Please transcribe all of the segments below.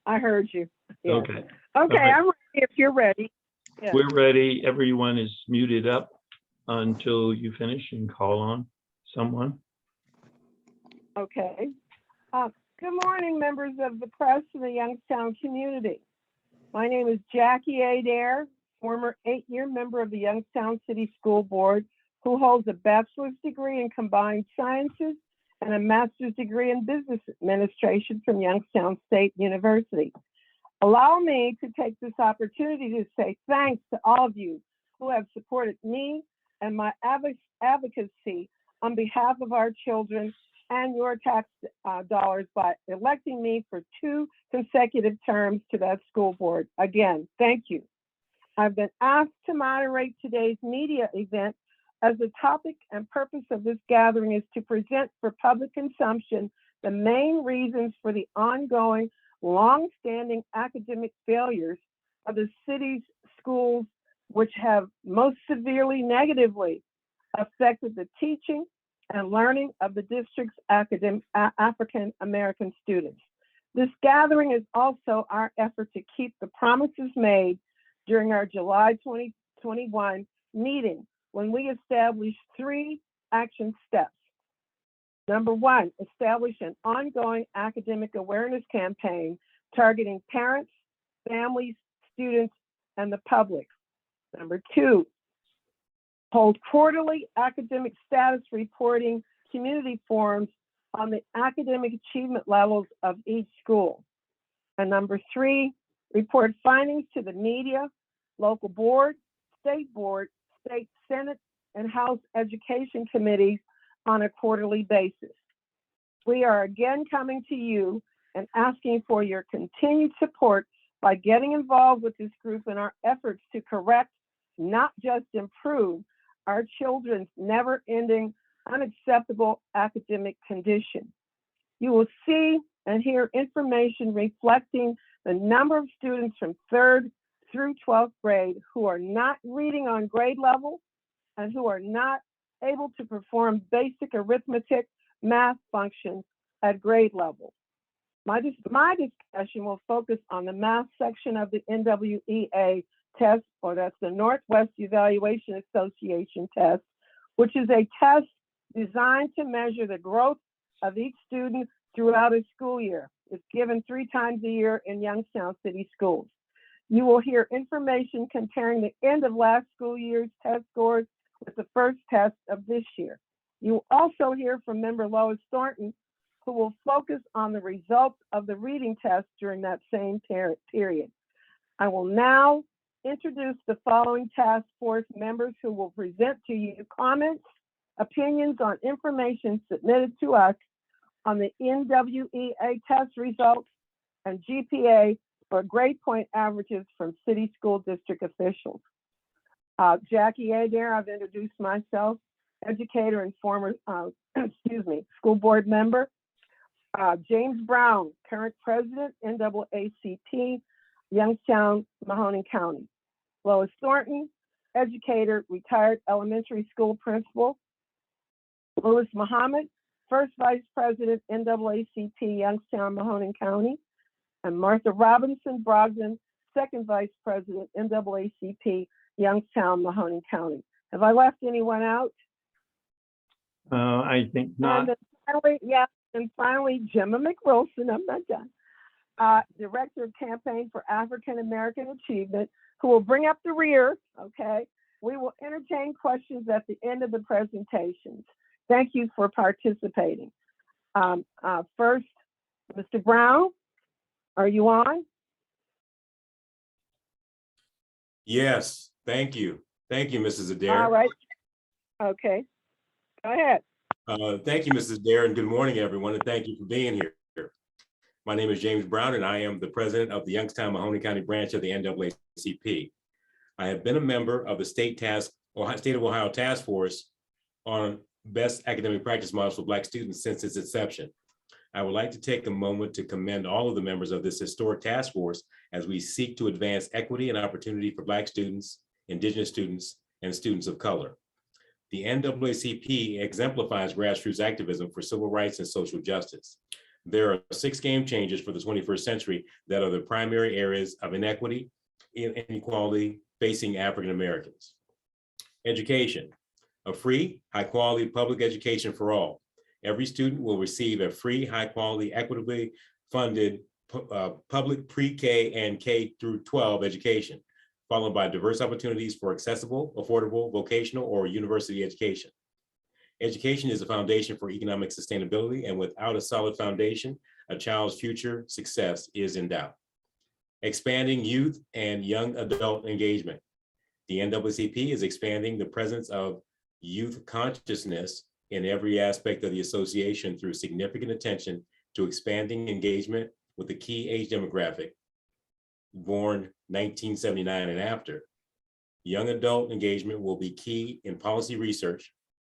I heard you. Yeah. Okay. Okay, right. I'm ready if you're ready. Yeah. We're ready. Everyone is muted up until you finish and call on someone. Okay. Good morning, members of the press and the Youngstown community. My name is Jackie Adair, former 8-year member of the Youngstown City School Board, who holds a bachelor's degree in combined sciences and a master's degree in business administration from Youngstown State University. Allow me to take this opportunity to say thanks to all of you who have supported me and my advocacy on behalf of our children and your tax dollars by electing me for 2 consecutive terms to that school board. Again, thank you. I've been asked to moderate today's media event as the topic and purpose of this gathering is to present for public consumption the main reasons for the ongoing, long-standing academic failures of the city's schools, which have most severely negatively affected the teaching and learning of the district's African American students. This gathering is also our effort to keep the promises made during our July 2021 meeting, when we established 3 action steps. Number 1, establish an ongoing academic awareness campaign targeting parents, families, students, and the public. Number 2, hold quarterly academic status reporting community forums on the academic achievement levels of each school. And number 3, report findings to the media, local board, state senate, and House education committees on a quarterly basis. We are again coming to you and asking for your continued support by getting involved with this group in our efforts to correct, not just improve, our children's never-ending, unacceptable academic condition. You will see and hear information reflecting the number of students from 3rd through 12th grade who are not reading on grade level and who are not able to perform basic arithmetic math functions at grade level. My discussion will focus on the math section of the NWEA test, or that's the Northwest Evaluation Association test, which is a test designed to measure the growth of each student throughout a school year. It's given 3 times a year in Youngstown City Schools. You will hear information comparing the end of last school year's test scores with the first test of this year. You will also hear from member Lois Thornton, who will focus on the results of the reading test during that same period. I will now introduce the following task force members who will present to you comments, opinions on information submitted to us on the NWEA test results and GPA or grade point averages from city school district officials. Jackie Adair, I've introduced myself, educator and former, school board member. James Brown, current president, NAACP, Youngstown, Mahoning County. Lois Thornton, educator, retired elementary school principal. Louis Muhammad, first vice president, NAACP, Youngstown, Mahoning County. And Martha Robinson Brogdon, second vice president, NAACP, Youngstown, Mahoning County. Have I left anyone out? I think not. And finally, Gemma McWilson, I'm not done. Director of Campaign for African American Achievement, who will bring up the rear, okay? We will entertain questions at the end of the presentations. Thank you for participating. First, Mr. Brown, are you on? Yes, thank you. Thank you, Mrs. Adair. All right, okay, go ahead. Thank you, Mrs. Adair, and good morning, everyone, and thank you for being here. My name is James Brown, and I am the president of the Youngstown Mahoning County branch of the NAACP. I have been a member of the State of Ohio Task Force on Best Academic Practice Models for Black Students since its inception. I would like to take a moment to commend all of the members of this historic task force as we seek to advance equity and opportunity for Black students, Indigenous students, and students of color. The NAACP exemplifies grassroots activism for civil rights and social justice. There are 6 game changers for the 21st century that are the primary areas of inequity and inequality facing African Americans. Education, a free, high-quality public education for all. Every student will receive a free, high-quality, equitably funded public pre-K and K through 12 education, followed by diverse opportunities for accessible, affordable, vocational, or university education. Education is the foundation for economic sustainability, and without a solid foundation, a child's future success is in doubt. Expanding youth and young adult engagement. The NAACP is expanding the presence of youth consciousness in every aspect of the association through significant attention to expanding engagement with the key age demographic, born 1979 and after. Young adult engagement will be key in policy research,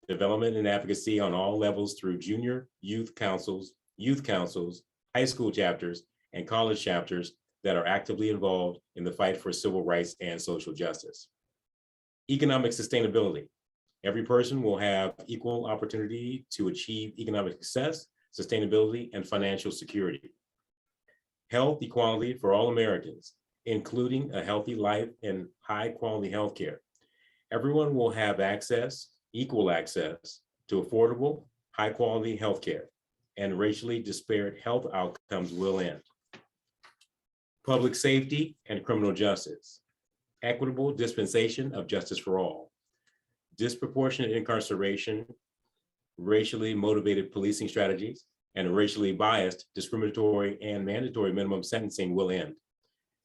development and advocacy on all levels through junior youth councils, high school chapters, and college chapters that are actively involved in the fight for civil rights and social justice. Economic sustainability. Every person will have equal opportunity to achieve economic success, sustainability, and financial security. Health equality for all Americans, including a healthy life and high-quality health care. Everyone will have equal access to affordable, high-quality health care, and racially disparate health outcomes will end. Public safety and criminal justice. Equitable dispensation of justice for all. Disproportionate incarceration, racially motivated policing strategies, and racially biased, discriminatory, and mandatory minimum sentencing will end.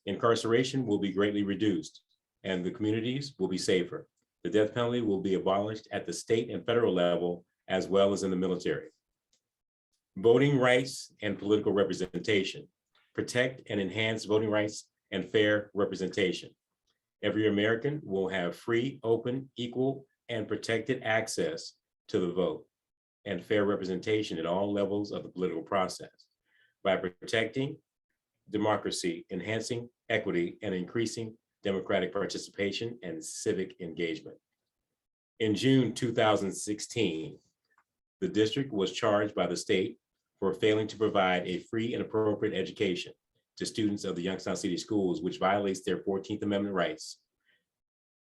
Incarceration will be greatly reduced, and the communities will be safer. The death penalty will be abolished at the state and federal level, as well as in the military. Voting rights and political representation. Protect and enhance voting rights and fair representation. Every American will have free, open, equal, and protected access to the vote and fair representation at all levels of the political process by protecting democracy, enhancing equity, and increasing democratic participation and civic engagement. In June 2016, the district was charged by the state for failing to provide a free and appropriate education to students of the Youngstown City Schools, which violates their 14th Amendment rights.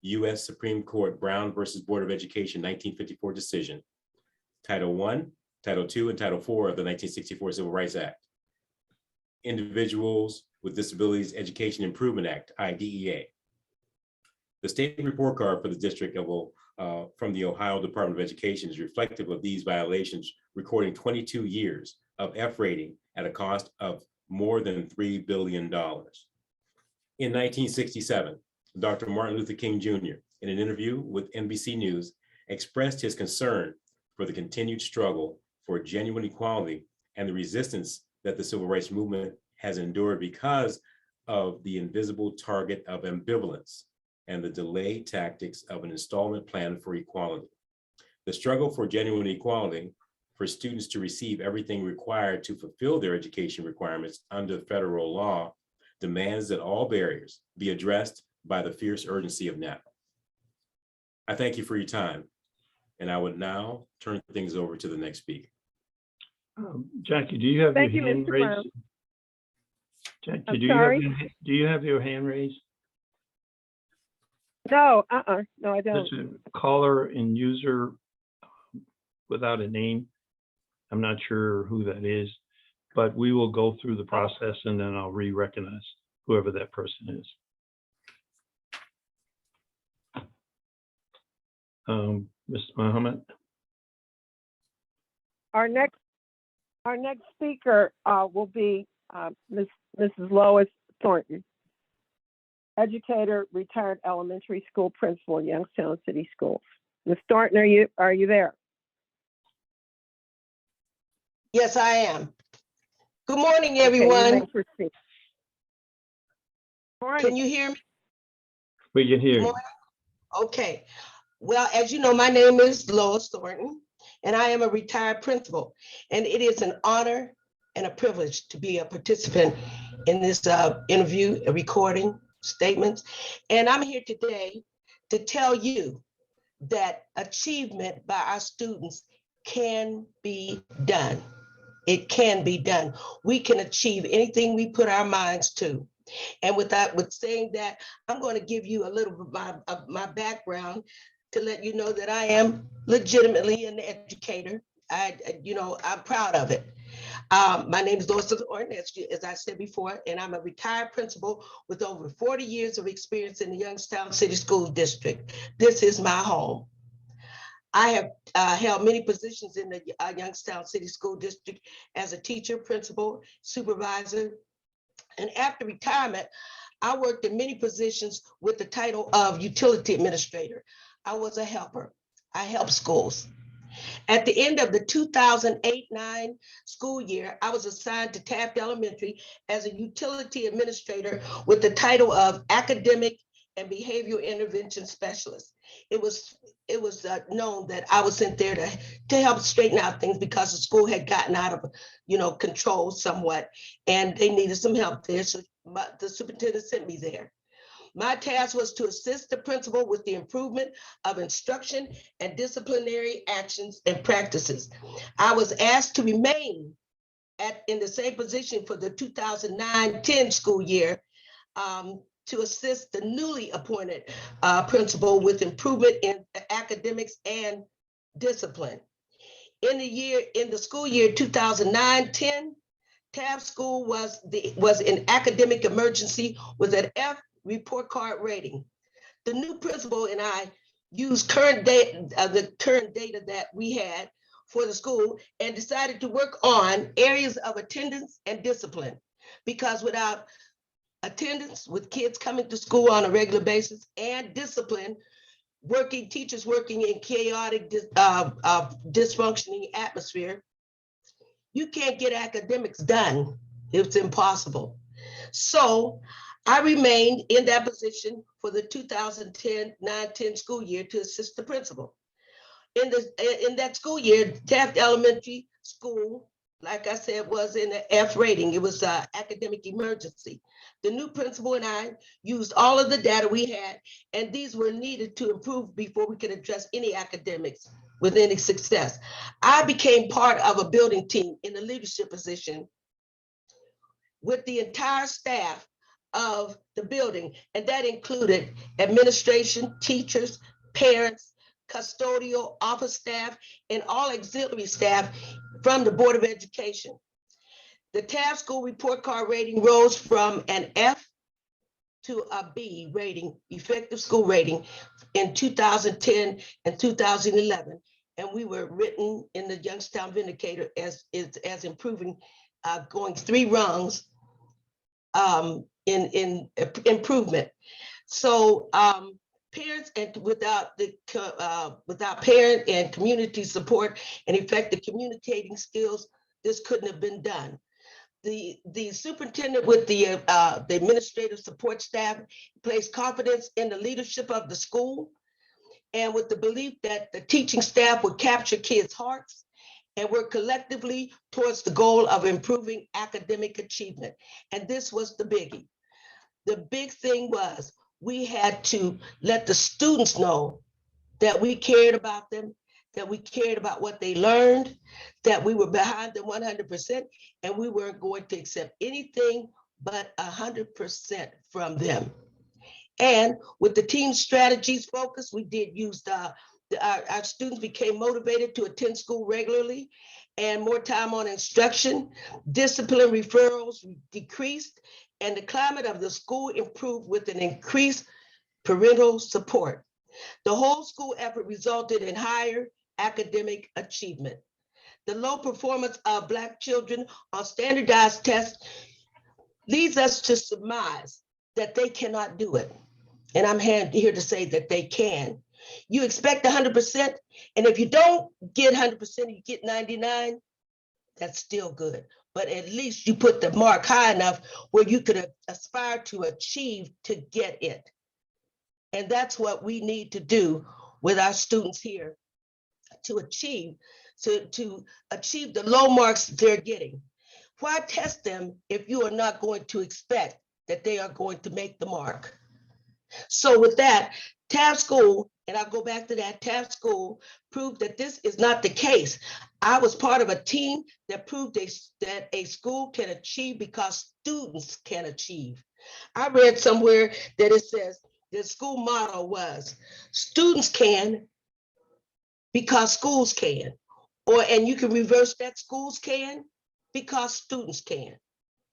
U.S. Supreme Court Brown versus Board of Education 1954 decision, Title I, Title II, and Title IV of the 1964 Civil Rights Act. Individuals with Disabilities Education Improvement Act, IDEA. The state report card for the district from the Ohio Department of Education is reflective of these violations, recording 22 years of F rating at a cost of more than $3 billion. In 1967, Dr. Martin Luther King Jr., in an interview with NBC News, expressed his concern for the continued struggle for genuine equality and the resistance that the civil rights movement has endured because of the invisible target of ambivalence and the delay tactics of an installment plan for equality. The struggle for genuine equality, for students to receive everything required to fulfill their education requirements under federal law, demands that all barriers be addressed by the fierce urgency of now. I thank you for your time, and I would now turn things over to the next speaker. Jackie, do you have Thank your you, hand Mr. raised? Brown. Jackie, I'm do sorry? you have your hand raised? No, no, I don't. There's a caller and user without a name. I'm not sure who that is, but we will go through the process and then I'll re-recognize whoever that person is. Mr. Muhammad. Our next speaker will be Mrs. Lois Thornton, educator, retired elementary school principal, Youngstown City Schools. Ms. Thornton, are you there? Yes, I am. Good morning, Okay, everyone. you may proceed. Morning. Can you hear me? We can hear you. Morning. Okay. Well, as you know, my name is Lois Thornton, and I am a retired principal. And it is an honor and a privilege to be a participant in this interview, a recording, statements. And I'm here today to tell you that achievement by our students can be done. it can be done. We can achieve anything we put our minds to. And with saying that, I'm going to give you a little bit of my background to let you know that I am legitimately an educator. I'm proud of it. My name is Dorsey Orton, as I said before, and I'm a retired principal with over 40 years of experience in the Youngstown City School District. This is my home. I have held many positions in the Youngstown City School District as a teacher, principal, supervisor, and after retirement, I worked in many positions with the title of utility administrator. I was a helper. I helped schools. At the end of the 2008-9 school year, I was assigned to Taft Elementary as a utility administrator with the title of academic and behavioral intervention specialist. It was known that I was sent there to help straighten out things because the school had gotten out of control somewhat, and they needed some help there. So the superintendent sent me there. My task was to assist the principal with the improvement of instruction and disciplinary actions and practices. I was asked to remain in the same position for the 2009-10 school year to assist the newly appointed principal with improvement in academics and discipline. In the school year 2009-10, Taft School was in academic emergency with an F report card rating. The new principal and I used the current data that we had for the school and decided to work on areas of attendance and discipline, because without attendance, with kids coming to school on a regular basis, and discipline, teachers working in chaotic, dysfunctioning atmosphere, you can't get academics done. It's impossible. So I remained in that position for the 2010-9-10 school year to assist the principal. In that school year, Taft Elementary School, like I said, was in an F rating. It was an academic emergency. The new principal and I used all of the data we had, and these were needed to improve before we could address any academics with any success. I became part of a building team in a leadership position with the entire staff of the building, and that included administration, teachers, parents, custodial, office staff, and all auxiliary staff from the Board of Education. The Taft School report card rating rose from an F to a B rating, effective school rating, in 2010 and 2011. And we were written in the Youngstown Vindicator as improving, going 3 rungs in improvement. So parents, and without parent and community support and effective communicating skills, this couldn't have been done. The superintendent with the administrative support staff placed confidence in the leadership of the school, and with the belief that the teaching staff would capture kids' hearts and work collectively towards the goal of improving academic achievement. And this was the biggie. The big thing was we had to let the students know that we cared about them, that we cared about what they learned, that we were behind them 100%, and we weren't going to accept anything but 100% from them. And with the team strategies focus, we did use our students became motivated to attend school regularly and more time on instruction. Discipline referrals decreased, and the climate of the school improved with an increased parental support. The whole school effort resulted in higher academic achievement. The low performance of Black children on standardized tests leads us to surmise that they cannot do it. And I'm here to say that they can. You expect 100%, and if you don't get 100%, you get 99, that's still good. But at least you put the mark high enough where you could aspire to achieve to get it. And that's what we need to do with our students here to achieve the low marks they're getting. Why test them if you are not going to expect that they are going to make the mark? So with that, Taft School, and I'll go back to that, Taft School proved that this is not the case. I was part of a team that proved that a school can achieve because students can achieve. I read somewhere that it says the school motto was students can because schools can, and you can reverse that, schools can because students can.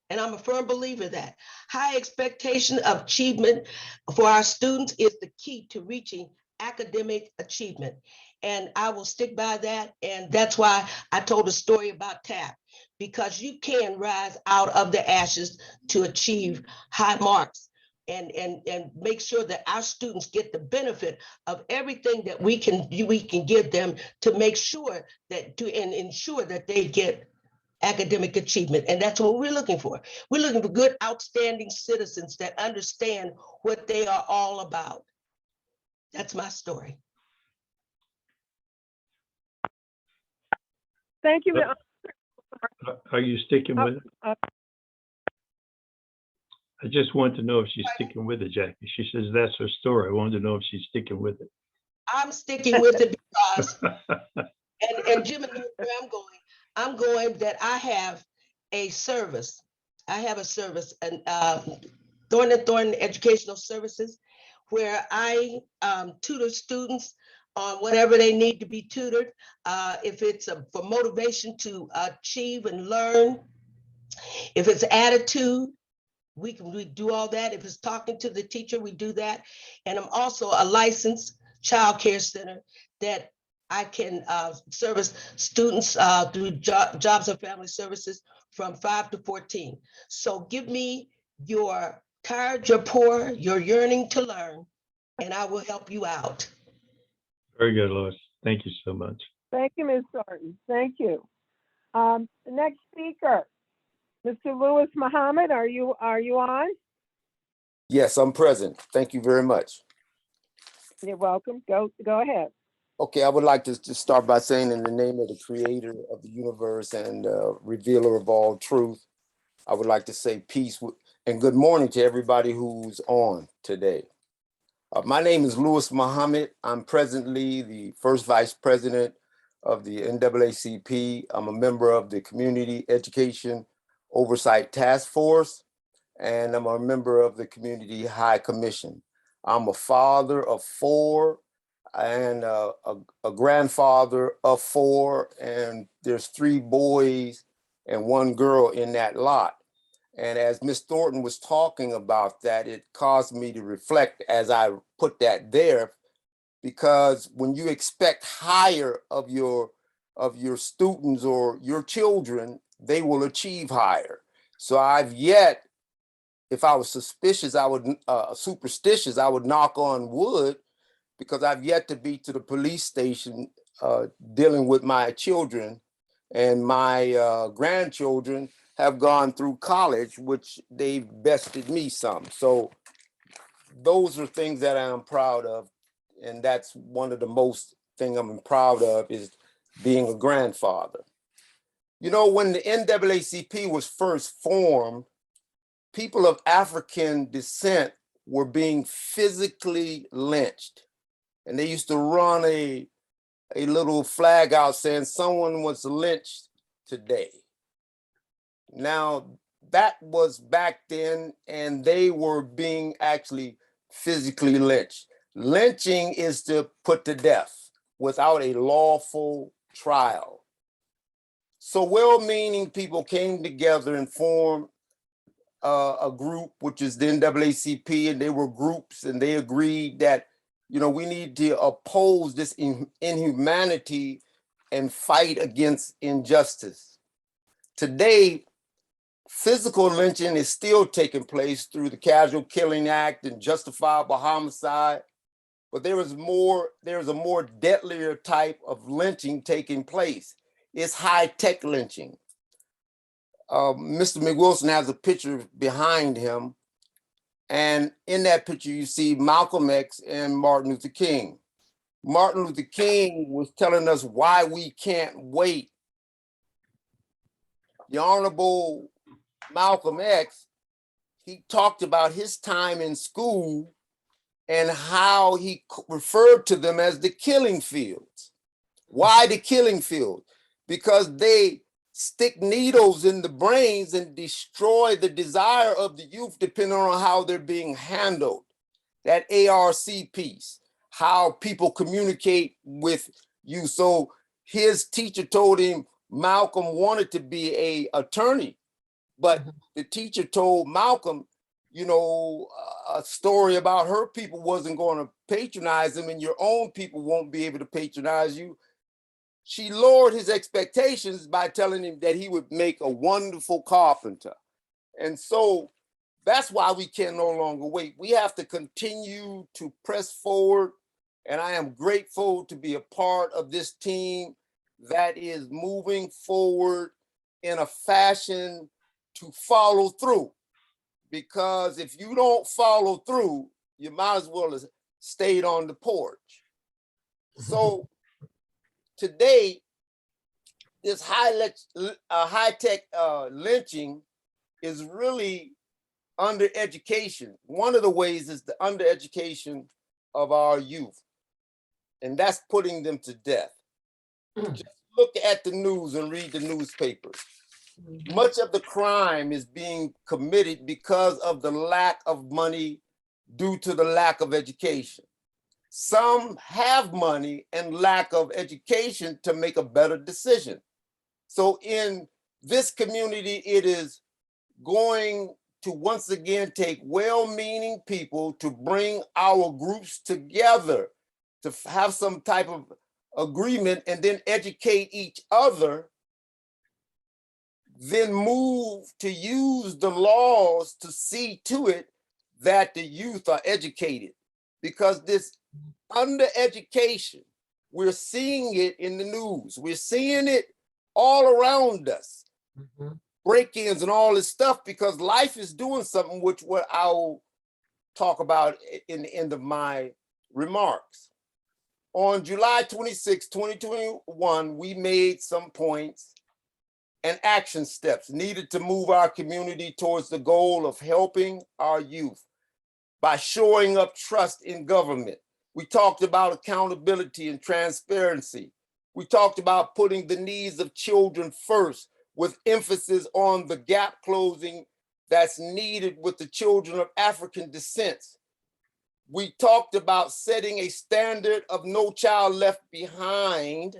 And I'm a firm believer that high expectation of achievement for our students is the key to reaching academic achievement. And I will stick by that. And that's why I told a story about Taft, because you can rise out of the ashes to achieve high marks and make sure that our students get the benefit of everything that we can give them to make sure that and ensure that they get academic achievement. And that's what we're looking for. We're looking for good, outstanding citizens that understand what they are all about. That's my story. Thank you. Are you sticking with it? I just want to know if she's sticking with it, Jackie. She says that's her story. I wanted to know if she's sticking with it. I'm sticking with it because, and Jim knows where I'm going. I'm going that I have a service. I have a service, and Thornton Educational Services, where I tutor students on whatever they need to be tutored. If it's for motivation to achieve and learn, if it's attitude, we do all that. If it's talking to the teacher, we do that. And I'm also a licensed child care center that I can service students through Jobs and Family Services from 5 to 14. So give me your tired, your poor, your yearning to learn, and I will help you out. Very good, Lois. Thank you so much. Thank you, Ms. Thornton. Thank you. The next speaker, Mr. Lewis Muhammad, are you on? Yes, I'm present. Thank you very much. You're welcome. Go ahead. Okay, I would like to just start by saying, in the name of the creator of the universe and revealer of all truth, I would like to say peace and good morning to everybody who's on today. My name is Lewis Muhammad. I'm presently the first vice president of the NAACP. I'm a member of the Community Education Oversight Task Force, and I'm a member of the Community High Commission. I'm a father of 4 and a grandfather of 4, and there's 3 boys and 1 girl in that lot. And as Ms. Thornton was talking about that, it caused me to reflect as I put that there, because when you expect higher of your students or your children, they will achieve higher. So I've yet, if I was superstitious, I would knock on wood, because I've yet to be to the police station dealing with my children, and my grandchildren have gone through college, which they've bested me some. So those are things that I'm proud of. And that's one of the most thing I'm proud of, is being a grandfather. You know, when the NAACP was first formed, people of African descent were being physically lynched. And they used to run a little flag out saying someone was lynched today. Now, that was back then, and they were being actually physically lynched. Lynching is to put to death without a lawful trial. So well-meaning people came together and formed a group, which is the NAACP, and they were groups, and they agreed that, you know, we need to oppose this inhumanity and fight against injustice. Today, physical lynching is still taking place through the Casual Killing Act and justifiable homicide, but there's a more deadlier type of lynching taking place. It's high-tech lynching. Mr. McWilson has a picture behind him, and in that picture you see Malcolm X and Martin Luther King. Martin Luther King was telling us why we can't wait. The Honorable Malcolm X, he talked about his time in school and how he referred to them as the killing fields. Why the killing field? Because they stick needles in the brains and destroy the desire of the youth depending on how they're being handled. That ARC piece, how people communicate with you. So his teacher told him Malcolm wanted to be an attorney, but the teacher told Malcolm, you know, a story about her people wasn't going to patronize him, and your own people won't be able to patronize you. She lowered his expectations by telling him that he would make a wonderful carpenter. And so that's why we can no longer wait. We have to continue to press forward. And I am grateful to be a part of this team that is moving forward in a fashion to follow through. Because if you don't follow through, you might as well have stayed on the porch. So today, this high-tech lynching is really under education. One of the ways is the under education of our youth, and that's putting them to death. Just look at the news and read the newspapers. Much of the crime is being committed because of the lack of money due to the lack of education. Some have money and lack of education to make a better decision. So in this community, it is going to once again take well-meaning people to bring our groups together to have some type of agreement and then educate each other, then move to use the laws to see to it that the youth are educated. Because this undereducation, we're seeing it in the news. We're seeing it all around us. Break-ins and all this stuff, because life is doing something, which what I'll talk about in the end of my remarks. On July 26, 2021, we made some points and action steps needed to move our community towards the goal of helping our youth by showing up trust in government. We talked about accountability and transparency. We talked about putting the needs of children first, with emphasis on the gap closing that's needed with the children of African descent. We talked about setting a standard of no child left behind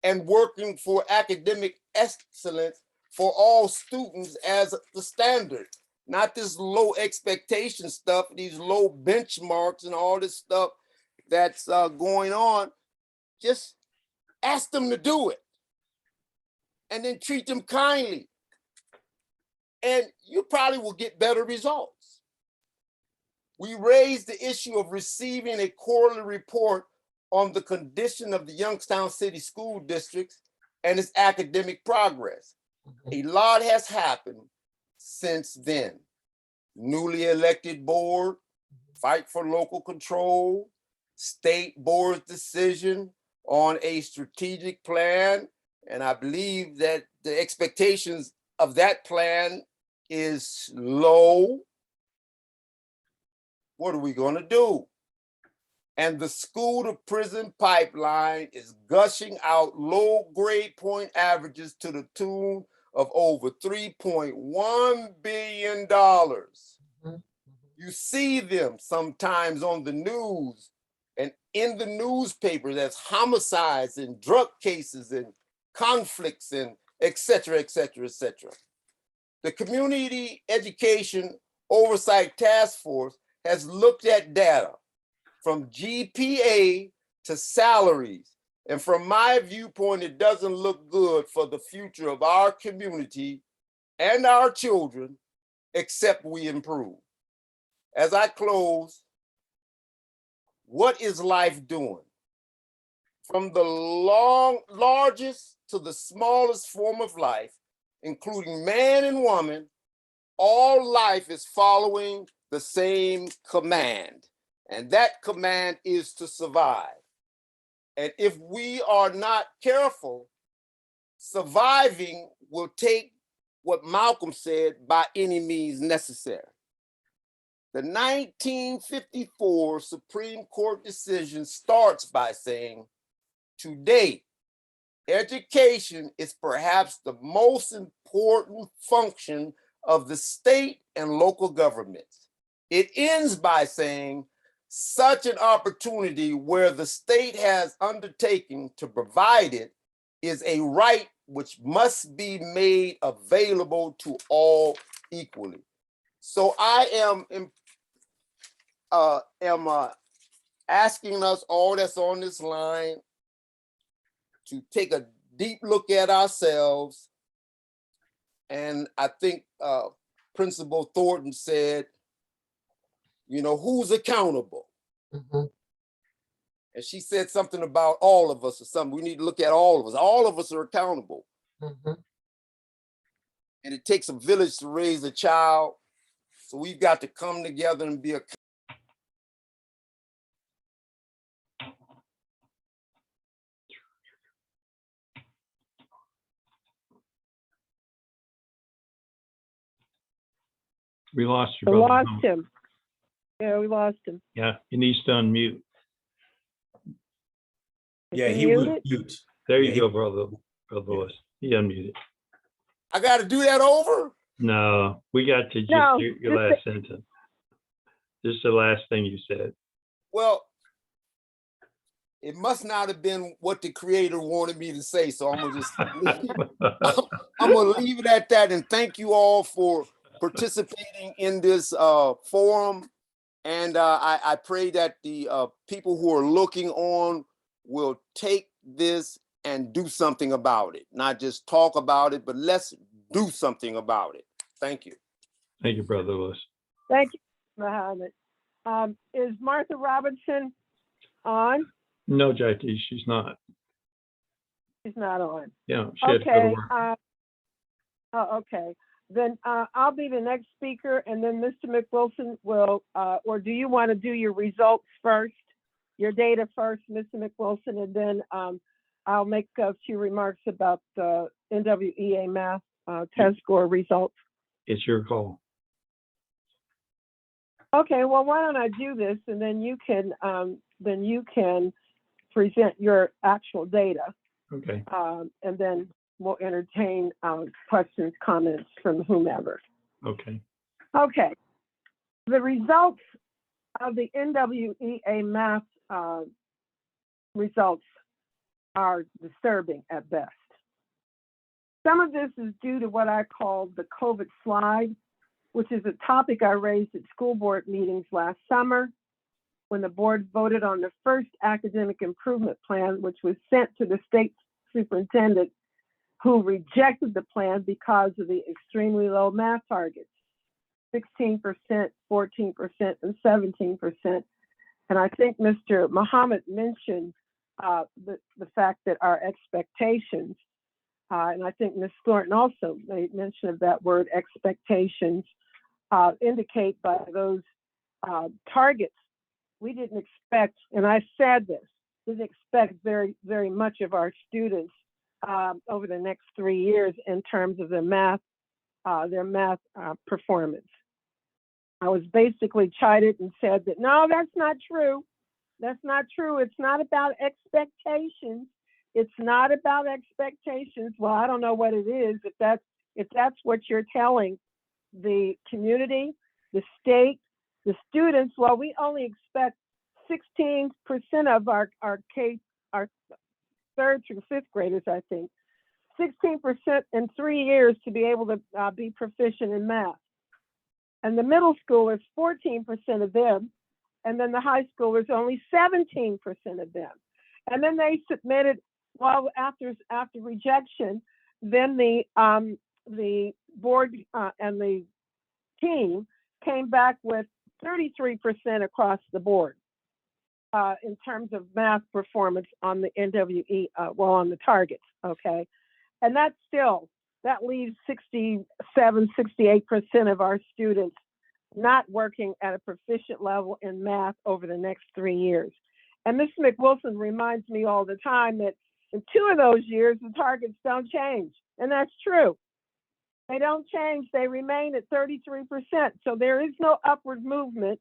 and working for academic excellence for all students as the standard. Not this low expectation stuff, these low benchmarks and all this stuff that's going on. Just ask them to do it and then treat them kindly. And you probably will get better results. We raised the issue of receiving a quarterly report on the condition of the Youngstown City School Districts and its academic progress. A lot has happened since then. Newly elected board, fight for local control, state board's decision on a strategic plan. And I believe that the expectations of that plan is low. What are we going to do? And the school to prison pipeline is gushing out low grade point averages to the tune of over $3.1 billion. You see them sometimes on the news and in the newspapers as homicides and drug cases and conflicts and et cetera, et cetera, et cetera. The Community Education Oversight Task Force has looked at data from GPA to salaries. And from my viewpoint, it doesn't look good for the future of our community and our children, except we improve. As I close, what is life doing? From the largest to the smallest form of life, including man and woman, all life is following the same command. And that command is to survive. And if we are not careful, surviving will take what Malcolm said, by any means necessary. The 1954 Supreme Court decision starts by saying, today, education is perhaps the most important function of the state and local governments. It ends by saying, such an opportunity where the state has undertaken to provide it is a right which must be made available to all equally. So I am asking us all that's on this line to take a deep look at ourselves. And I think Principal Thornton said, you know, who's accountable? And she said something about all of us or something. We need to look at all of us. All of us are accountable. And it takes a village to raise a child. So we've got to come together and be accountable. We lost you, We brother. lost him. Yeah, we lost him. Yeah, he needs to unmute. Is Yeah, he muted? was mute. There Yeah, you go, brother Lewis. He unmuted. I got to do that over? No, we got to just No, your just last sentence. Just the last thing you said. Well, it must not have been what the creator wanted me to say. So I'm gonna just I'm gonna leave it at that. And thank you all for participating in this forum. And I pray that the people who are looking on will take this and do something about it. Not just talk about it, but let's do something about it. Thank you. Thank you, brother Lewis. Thank you, Mohammed. Is Martha Robinson on? No, Jackie, she's not. She's not on. Yeah, she had to go to Okay. work. Okay. Then I'll be the next speaker, and then Mr. McWilson will, or do you want to do your results first, your data first, Mr. McWilson, and then I'll make a few remarks about the NWEA math test score results. It's your call. Okay, well, why don't I do this, and then you can present your actual data, Okay. and then we'll entertain questions, comments from whomever. Okay. Okay, the results of the NWEA math results are disturbing at best. Some of this is due to what I call the COVID slide, which is a topic I raised at school board meetings last summer when the board voted on the first academic improvement plan, which was sent to the state superintendent, who rejected the plan because of the extremely low math targets, 16%, 14%, and 17%. And I think Mr. Muhammad mentioned the fact that our expectations, and I think Ms. Thornton also made mention of that word, expectations, indicate by those targets, we didn't expect, and I said this, didn't expect very, very much of our students over the next 3 years in terms of their math performance. I was basically chided and said that, no, that's not true. That's not true. It's not about expectations. It's not about expectations. Well, I don't know what it is. If that's what you're telling the community, the state, the students, well, we only expect 16% of our third through fifth graders, I think, 16% in 3 years to be able to be proficient in math. And the middle schoolers, 14% of them, and then the high schoolers, only 17% of them. And then they submitted, well, after rejection, then the board and the team came back with 33% across the board in terms of math performance on the NWE, on the targets, okay? And that leaves 67, 68% of our students not working at a proficient level in math over the next 3 years. And Mr. McWilson reminds me all the time that in 2 of those years, the targets don't change. And that's true. They don't change. They remain at 33%. So there is no upward movement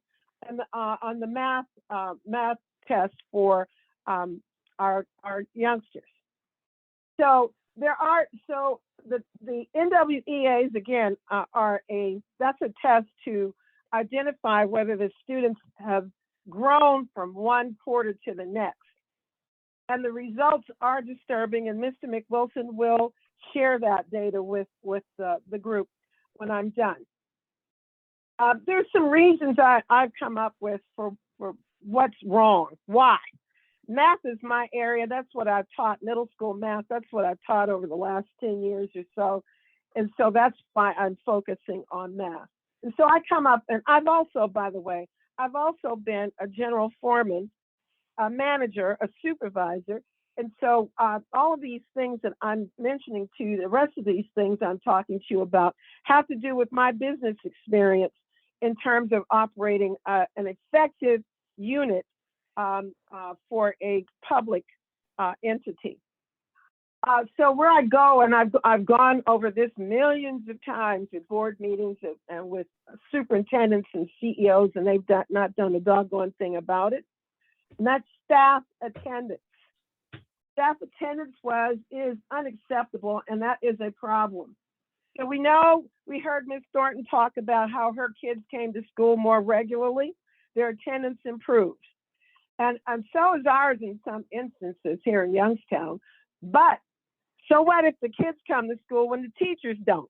on the math test for our youngsters. So the NWEAs again that's a test to identify whether the students have grown from one quarter to the next. And the results are disturbing, and Mr. McWilson will share that data with the group when I'm done. There's some reasons I've come up with for what's wrong. Why? Math is my area. That's what I've taught, middle school math. That's what I've taught over the last 10 years or so. And so that's why I'm focusing on math. And so I come up, and I've also, by the way, I've also been a general foreman, a manager, a supervisor. And so all of these things that I'm mentioning to you, the rest of these things I'm talking to you about, have to do with my business experience in terms of operating an effective unit for a public entity. So where I go, and I've gone over this millions of times at board meetings and with superintendents and CEOs, and they've not done a doggone thing about it. And that's staff attendance. Staff attendance is unacceptable, and that is a problem. So we heard Ms. Thornton talk about how her kids came to school more regularly. Their attendance improved. And so is ours in some instances here in Youngstown. But so what if the kids come to school when the teachers don't?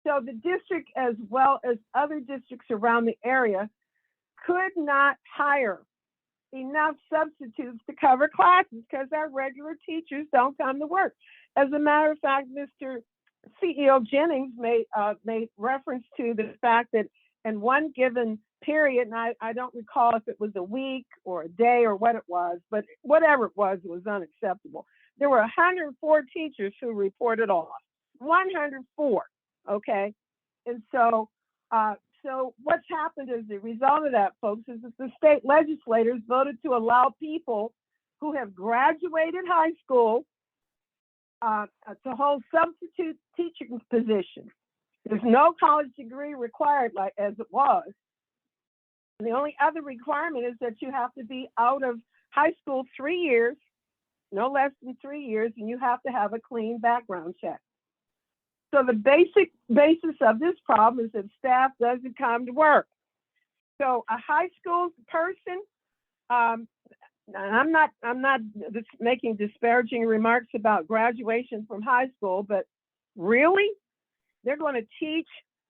So the district, as well as other districts around the area, could not hire enough substitutes to cover classes because our regular teachers don't come to work. As a matter of fact, Mr. CEO Jennings made reference to the fact that in one given period, and I don't recall if it was a week or a day or what it was, but whatever it was unacceptable. There were 104 teachers who reported off, 104, okay? And so what's happened as a result of that, folks, is that the state legislators voted to allow people who have graduated high school to hold substitute teaching positions. There's no college degree required like as it was. And the only other requirement is that you have to be out of high school 3 years, no less than 3 years, and you have to have a clean background check. So the basic basis of this problem is that staff doesn't come to work. So a high school person, I'm not making disparaging remarks about graduation from high school, but really, they're going to teach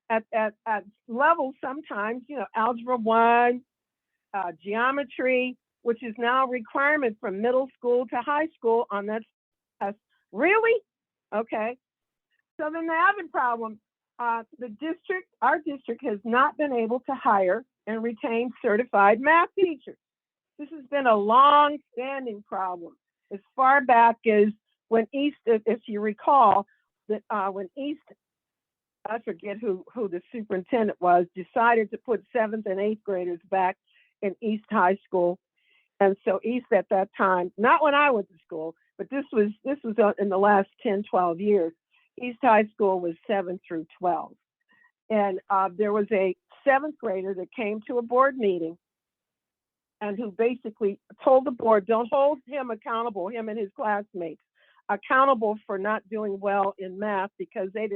at levels sometimes, algebra 1, geometry, which is now a requirement from middle school to high school on that test. Really? Okay. So then the other problem, our district has not been able to hire and retain certified math teachers. This has been a long-standing problem as far back as when East, if you recall, that when East, I forget who the superintendent was, decided to put 7th and 8th graders back in East High School. And so East at that time, not when I went to school, but this was in the last 10, 12 years, East High School was 7 through 12. And there was a 7th grader that came to a board meeting and who basically told the board, don't hold him accountable, him and his classmates, accountable for not doing well in math because they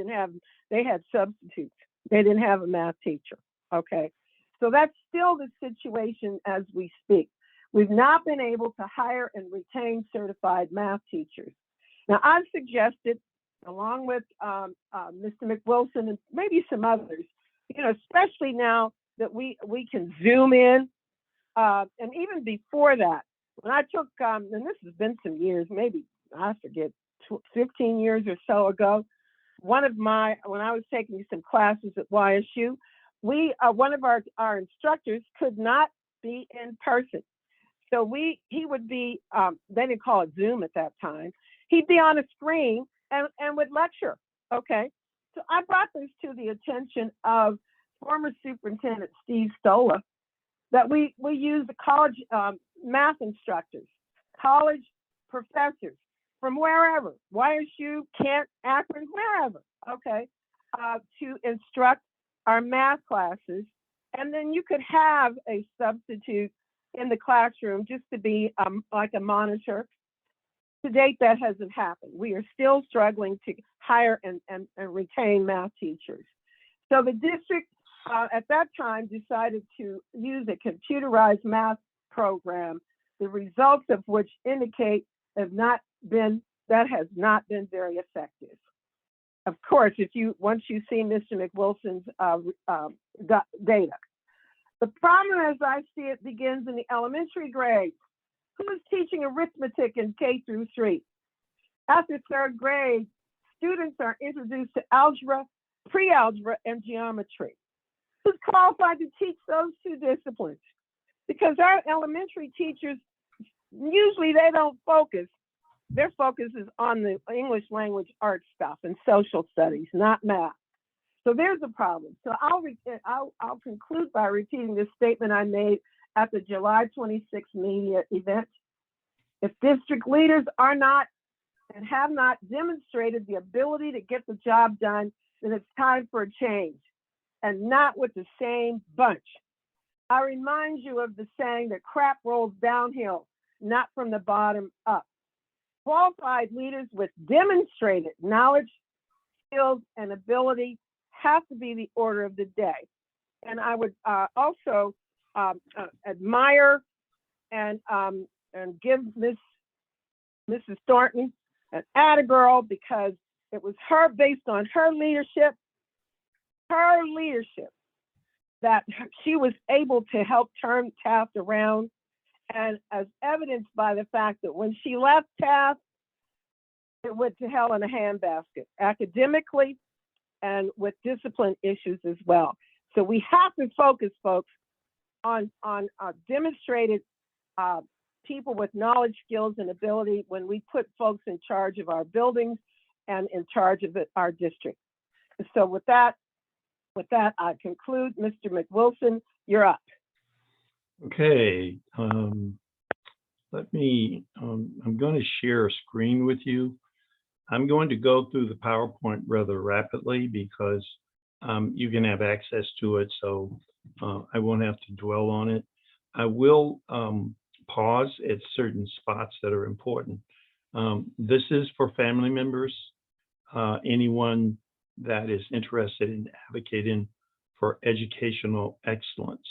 had substitutes. They didn't have a math teacher, okay? So that's still the situation as we speak. We've not been able to hire and retain certified math teachers. Now I've suggested, along with Mr. McWilson and maybe some others, especially now that we can Zoom in, and even before that, when I took, and this has been some years, maybe, I forget, 15 years or so ago, when I was taking some classes at YSU, one of our instructors could not be in person. So he would be, they didn't call it Zoom at that time. He'd be on a screen and would lecture, okay? So I brought this to the attention of former Superintendent Steve Stola, that we use the college math instructors, college professors from wherever, YSU, Kent, Akron, wherever, okay? to instruct our math classes. And then you could have a substitute in the classroom just to be like a monitor. To date, that hasn't happened. We are still struggling to hire and retain math teachers. So the district at that time decided to use a computerized math program, the results of which indicate that has not been very effective. Of course, once you see Mr. McWilson's data. The problem as I see it begins in the elementary grades. Who is teaching arithmetic in K through 3? After 3rd grade, students are introduced to algebra, pre-algebra, and geometry. Who's qualified to teach those two disciplines? Because our elementary teachers, usually they don't focus. Their focus is on the English language art stuff and social studies, not math. So there's a problem. So I'll conclude by repeating this statement I made at the July 26th media event. If district leaders are not and have not demonstrated the ability to get the job done, then it's time for a change, and not with the same bunch. I remind you of the saying that crap rolls downhill, not from the bottom up. Qualified leaders with demonstrated knowledge, skills, and ability have to be the order of the day. And I would also admire and give Mrs. Thornton an attagirl, because it was her, based on her leadership, that she was able to help turn Taft around, and as evidenced by the fact that when she left Taft, it went to hell in a handbasket, academically and with discipline issues as well. So we have to focus, folks, on demonstrated people with knowledge, skills, and ability when we put folks in charge of our buildings and in charge of our district. So with that, I conclude. Mr. McWilson, you're up. Okay. I'm going to share a screen with you. I'm going to go through the PowerPoint rather rapidly because you can have access to it, so I won't have to dwell on it. I will pause at certain spots that are important. This is for family members, anyone that is interested in advocating for educational excellence.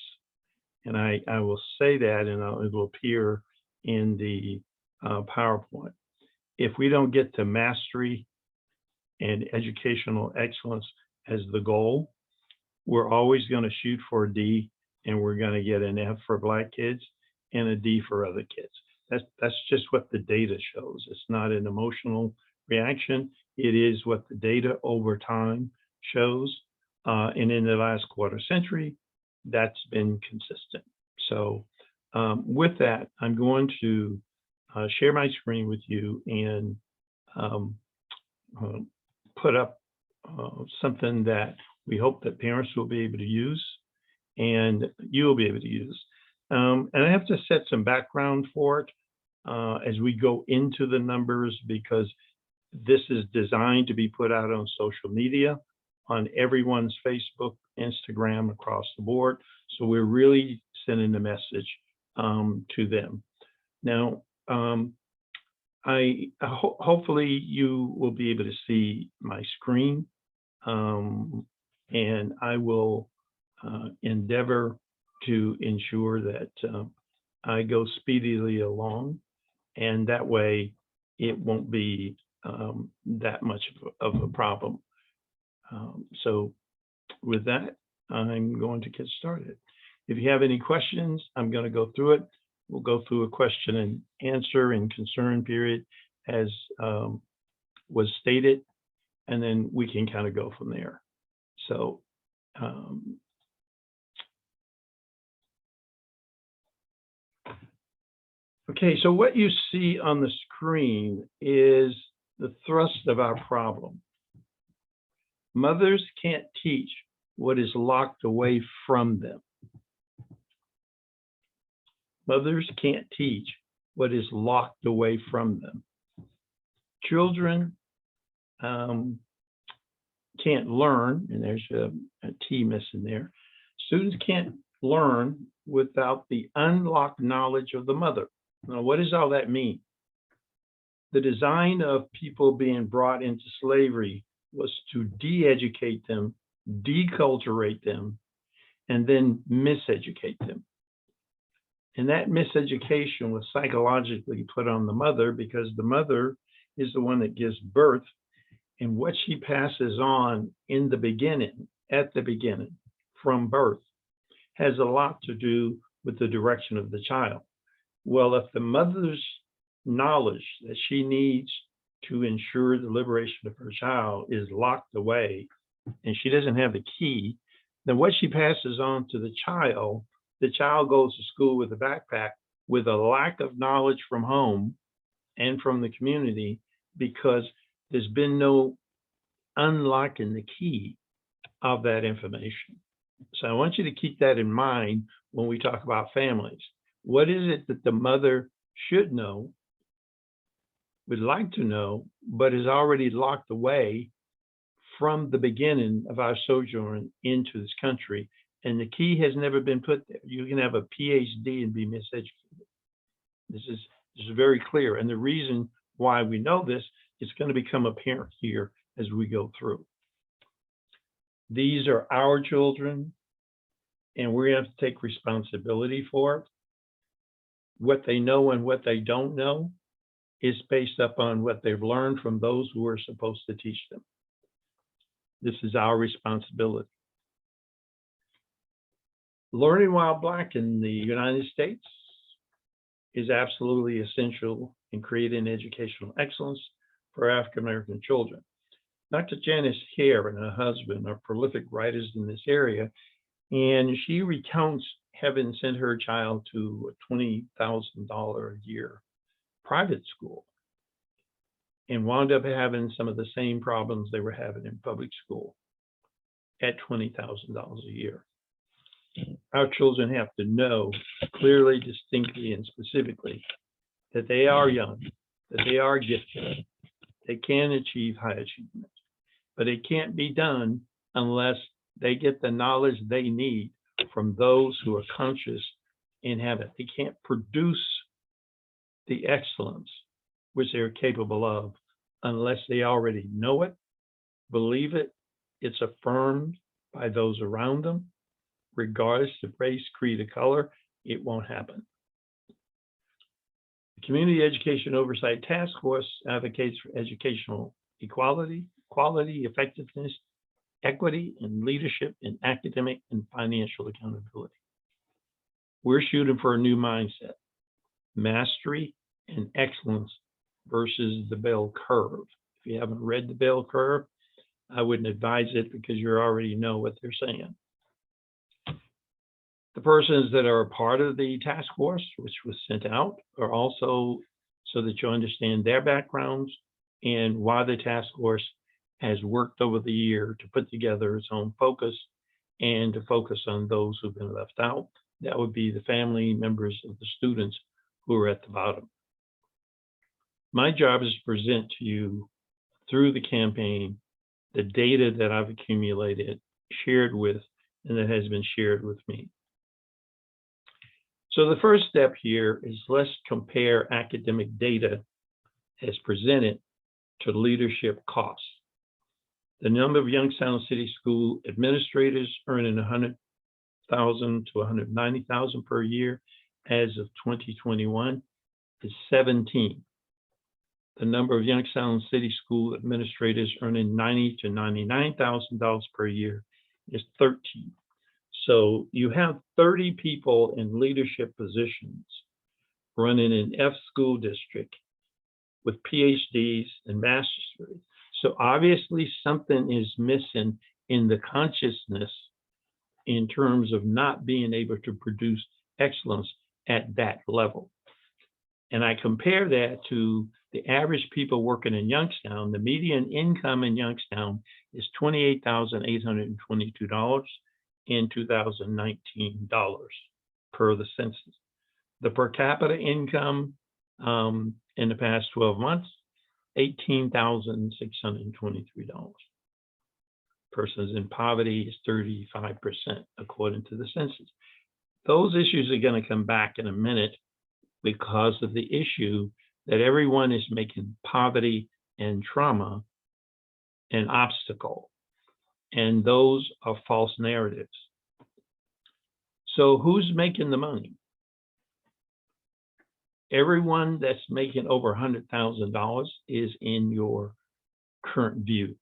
And I will say that, and it will appear in the PowerPoint. If we don't get to mastery and educational excellence as the goal, we're always going to shoot for a D, and we're going to get an F for Black kids and a D for other kids. That's just what the data shows. It's not an emotional reaction. It is what the data over time shows. And in the last quarter century, that's been consistent. So with that, I'm going to share my screen with you and put up something that we hope that parents will be able to use and you will be able to use. And I have to set some background for it as we go into the numbers, because this is designed to be put out on social media, on everyone's Facebook, Instagram, across the board. So we're really sending the message to them. Now, hopefully you will be able to see my screen, and I will endeavor to ensure that I go speedily along, and that way it won't be that much of a problem. So with that, I'm going to get started. If you have any questions, I'm going to go through it. We'll go through a question and answer and concern period as was stated, and then we can kind of go from there. So okay, so what you see on the screen is the thrust of our problem. Mothers can't teach what is locked away from them. Mothers can't teach what is locked away from them. Children can't learn, and there's a T missing there. Students can't learn without the unlocked knowledge of the mother. Now, what does all that mean? The design of people being brought into slavery was to de-educate them, deculturate them, and then miseducate them. And that miseducation was psychologically put on the mother because the mother is the one that gives birth, and what she passes on in the beginning, at the beginning, from birth, has a lot to do with the direction of the child. Well, if the mother's knowledge that she needs to ensure the liberation of her child is locked away and she doesn't have the key, then what she passes on to the child goes to school with a backpack with a lack of knowledge from home and from the community because there's been no unlocking the key of that information. So I want you to keep that in mind when we talk about families. What is it that the mother should know, would like to know, but is already locked away from the beginning of our sojourn into this country? And the key has never been put there. You can have a PhD and be miseducated. This is very clear. And the reason why we know this is going to become apparent here as we go through. These are our children, and we're going to have to take responsibility for it. What they know and what they don't know is based upon what they've learned from those who are supposed to teach them. This is our responsibility. Learning while Black in the United States is absolutely essential in creating educational excellence for African American children. Dr. Janice Hare and her husband are prolific writers in this area, and she recounts having sent her child to a $20,000 a year private school and wound up having some of the same problems they were having in public school at $20,000 a year. Our children have to know clearly, distinctly, and specifically that they are young, that they are gifted, they can achieve high achievement, but it can't be done unless they get the knowledge they need from those who are conscious and have it. They can't produce the excellence which they're capable of unless they already know it, believe it, it's affirmed by those around them, regardless of race, creed, or color. It won't happen. The Community Education Oversight Task Force advocates for educational equality, quality, effectiveness, equity, and leadership in academic and financial accountability. We're shooting for a new mindset, mastery and excellence versus the bell curve. If you haven't read the bell curve, I wouldn't advise it because you already know what they're saying. The persons that are a part of the task force, which was sent out, are also so that you understand their backgrounds and why the task force has worked over the year to put together its own focus and to focus on those who've been left out. That would be the family members of the students who are at the bottom. My job is to present to you through the campaign the data that I've accumulated, shared with, and that has been shared with me. So the first step here is let's compare academic data as presented to leadership costs. The number of Youngstown City School administrators earning $100,000 to $190,000 per year as of 2021 is 17. The number of Youngstown City School administrators earning $90,000 to $99,000 per year is 13. So you have 30 people in leadership positions running an F school district with PhDs and master's degrees. So obviously something is missing in the consciousness in terms of not being able to produce excellence at that level. And I compare that to the average people working in Youngstown. The median income in Youngstown is $28,822 in 2019 per the census. The per capita income in the past 12 months, $18,623. Persons in poverty is 35%, according to the census. Those issues are going to come back in a minute because of the issue that everyone is making poverty and trauma an obstacle. And those are false narratives. So who's making the money? Everyone that's making over $100,000 is in your current view.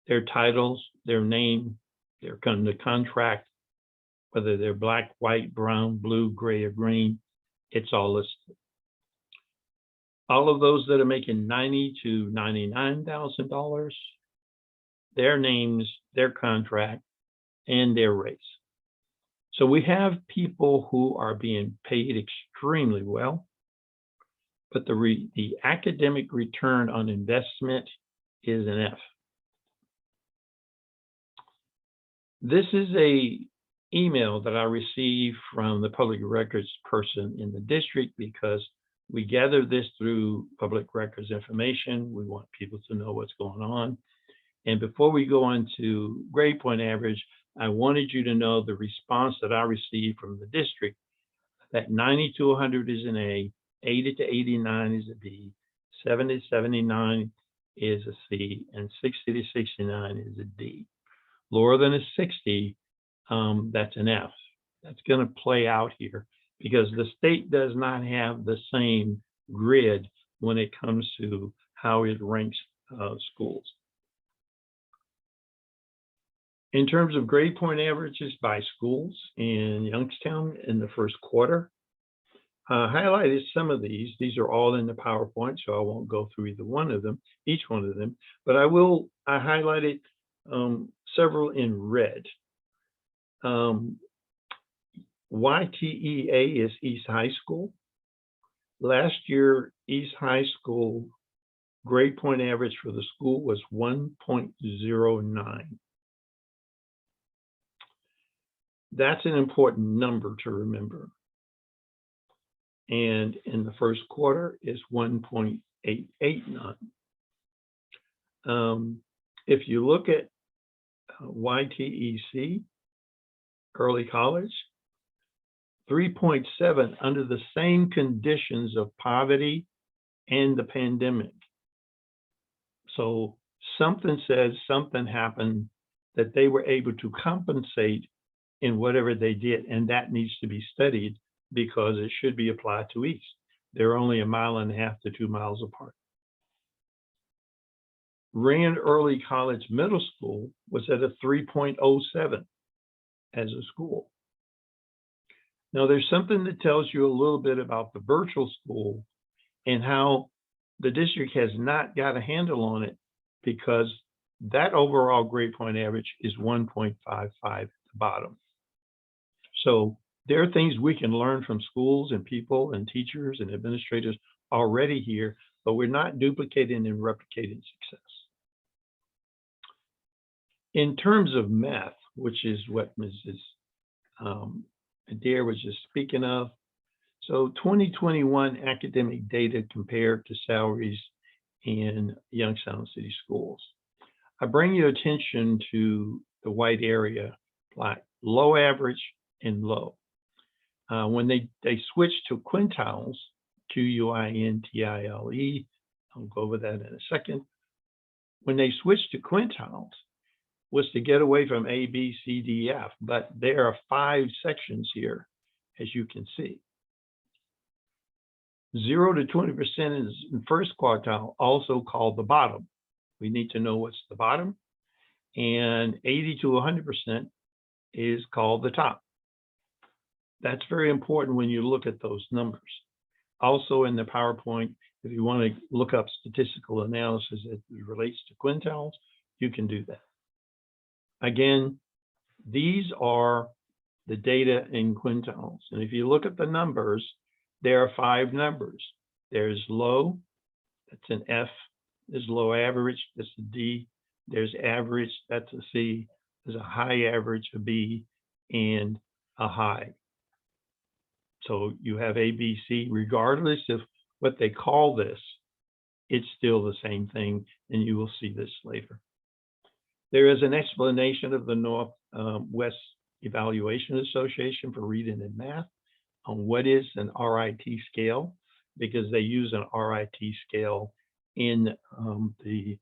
Their titles, their name, their contract, whether they're black, white, brown, blue, gray, or green, it's all listed. All of those that are making $90,000 to $99,000, their names, their contract, and their race. So we have people who are being paid extremely well, but the academic return on investment is an F. This is a email that I received from the public records person in the district because we gather this through public records information. We want people to know what's going on. And before we go on to grade point average, I wanted you to know the response that I received from the district, that 90 to 100 is an A, 80 to 89 is a B, 70 to 79 is a C, and 60 to 69 is a D. Lower than a 60, that's an F. That's going to play out here because the state does not have the same grid when it comes to how it ranks schools. In terms of grade point averages by schools in Youngstown in the first quarter, highlighted some of these. These are all in the PowerPoint, so I won't go through each one of them, but I highlighted several in red. YTEA is East High School. Last year, East High School grade point average for the school was 1.09. That's an important number to remember. And in the first quarter is 1.889. If you look at YTEC, early college, 3.7 under the same conditions of poverty and the pandemic. So something says something happened that they were able to compensate in whatever they did, and that needs to be studied because it should be applied to East. They're only 1.5 miles to 2 miles apart. Rand Early College Middle School was at a 3.07 as a school. Now there's something that tells you a little bit about the virtual school and how the district has not got a handle on it because that overall grade point average is 1.55 at the bottom. So there are things we can learn from schools and people and teachers and administrators already here, but we're not duplicating and replicating success. In terms of math, which is what Mrs. Adair was just speaking of, so 2021 academic data compared to salaries in Youngstown City Schools. I bring your attention to the white area, like low, average, and low. When they switched to quintiles, Quintile, I'll go over that in a second. When they switched to quintiles, was to get away from A, B, C, D, F, but there are 5 sections here, as you can see. 0 to 20% is in first quartile, also called the bottom. We need to know what's the bottom, and 80 to 100% is called the top. That's very important when you look at those numbers. Also in the PowerPoint, if you want to look up statistical analysis as it relates to quintiles, you can do that. Again, these are the data in quintiles. And if you look at the numbers, there are 5 numbers. There's low, that's an F. There's low average, that's a D. There's average, that's a C. There's a high average, a B, and a high. So you have A, B, C, regardless of what they call this, it's still the same thing, and you will see this later. There is an explanation of the North West Evaluation Association for Reading and Math on what is an RIT scale, because they use an RIT scale in the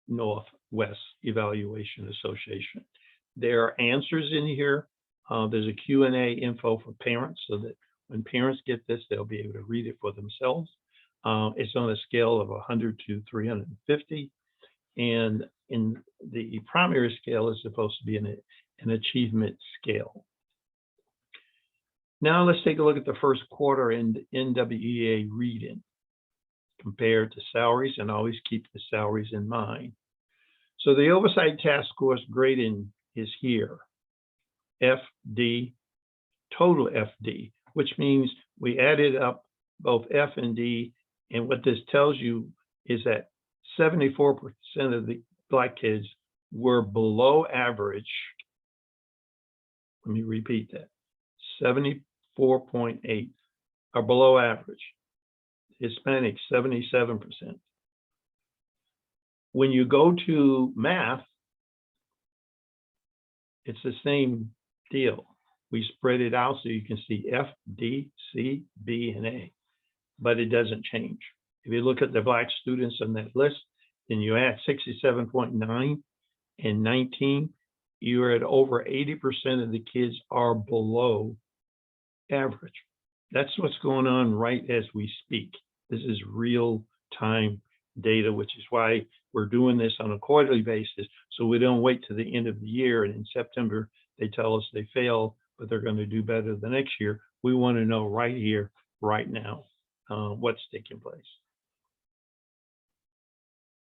Northwest Evaluation Association. There are answers in here. There's a Q&A info for parents so that when parents get this, they'll be able to read it for themselves. It's on a scale of 100 to 350. And in the primary scale is supposed to be an achievement scale. Now let's take a look at the first quarter in NWEA reading compared to salaries, and always keep the salaries in mind. So the Oversight Task Force grading is here. FD, total FD, which means we added up both F and D, and what this tells you is that 74% of the Black kids were below average. Let me repeat that. 74.8 are below average. Hispanic, 77%. When you go to math, it's the same deal. We spread it out so you can see F, D, C, B, and A, but it doesn't change. If you look at the Black students on that list, then you add 67.9 and 19, you're at over 80% of the kids are below average. That's what's going on right as we speak. This is real time data, which is why we're doing this on a quarterly basis. So we don't wait to the end of the year and in September, they tell us they failed, but they're going to do better the next year. We want to know right here, right now, what's taking place.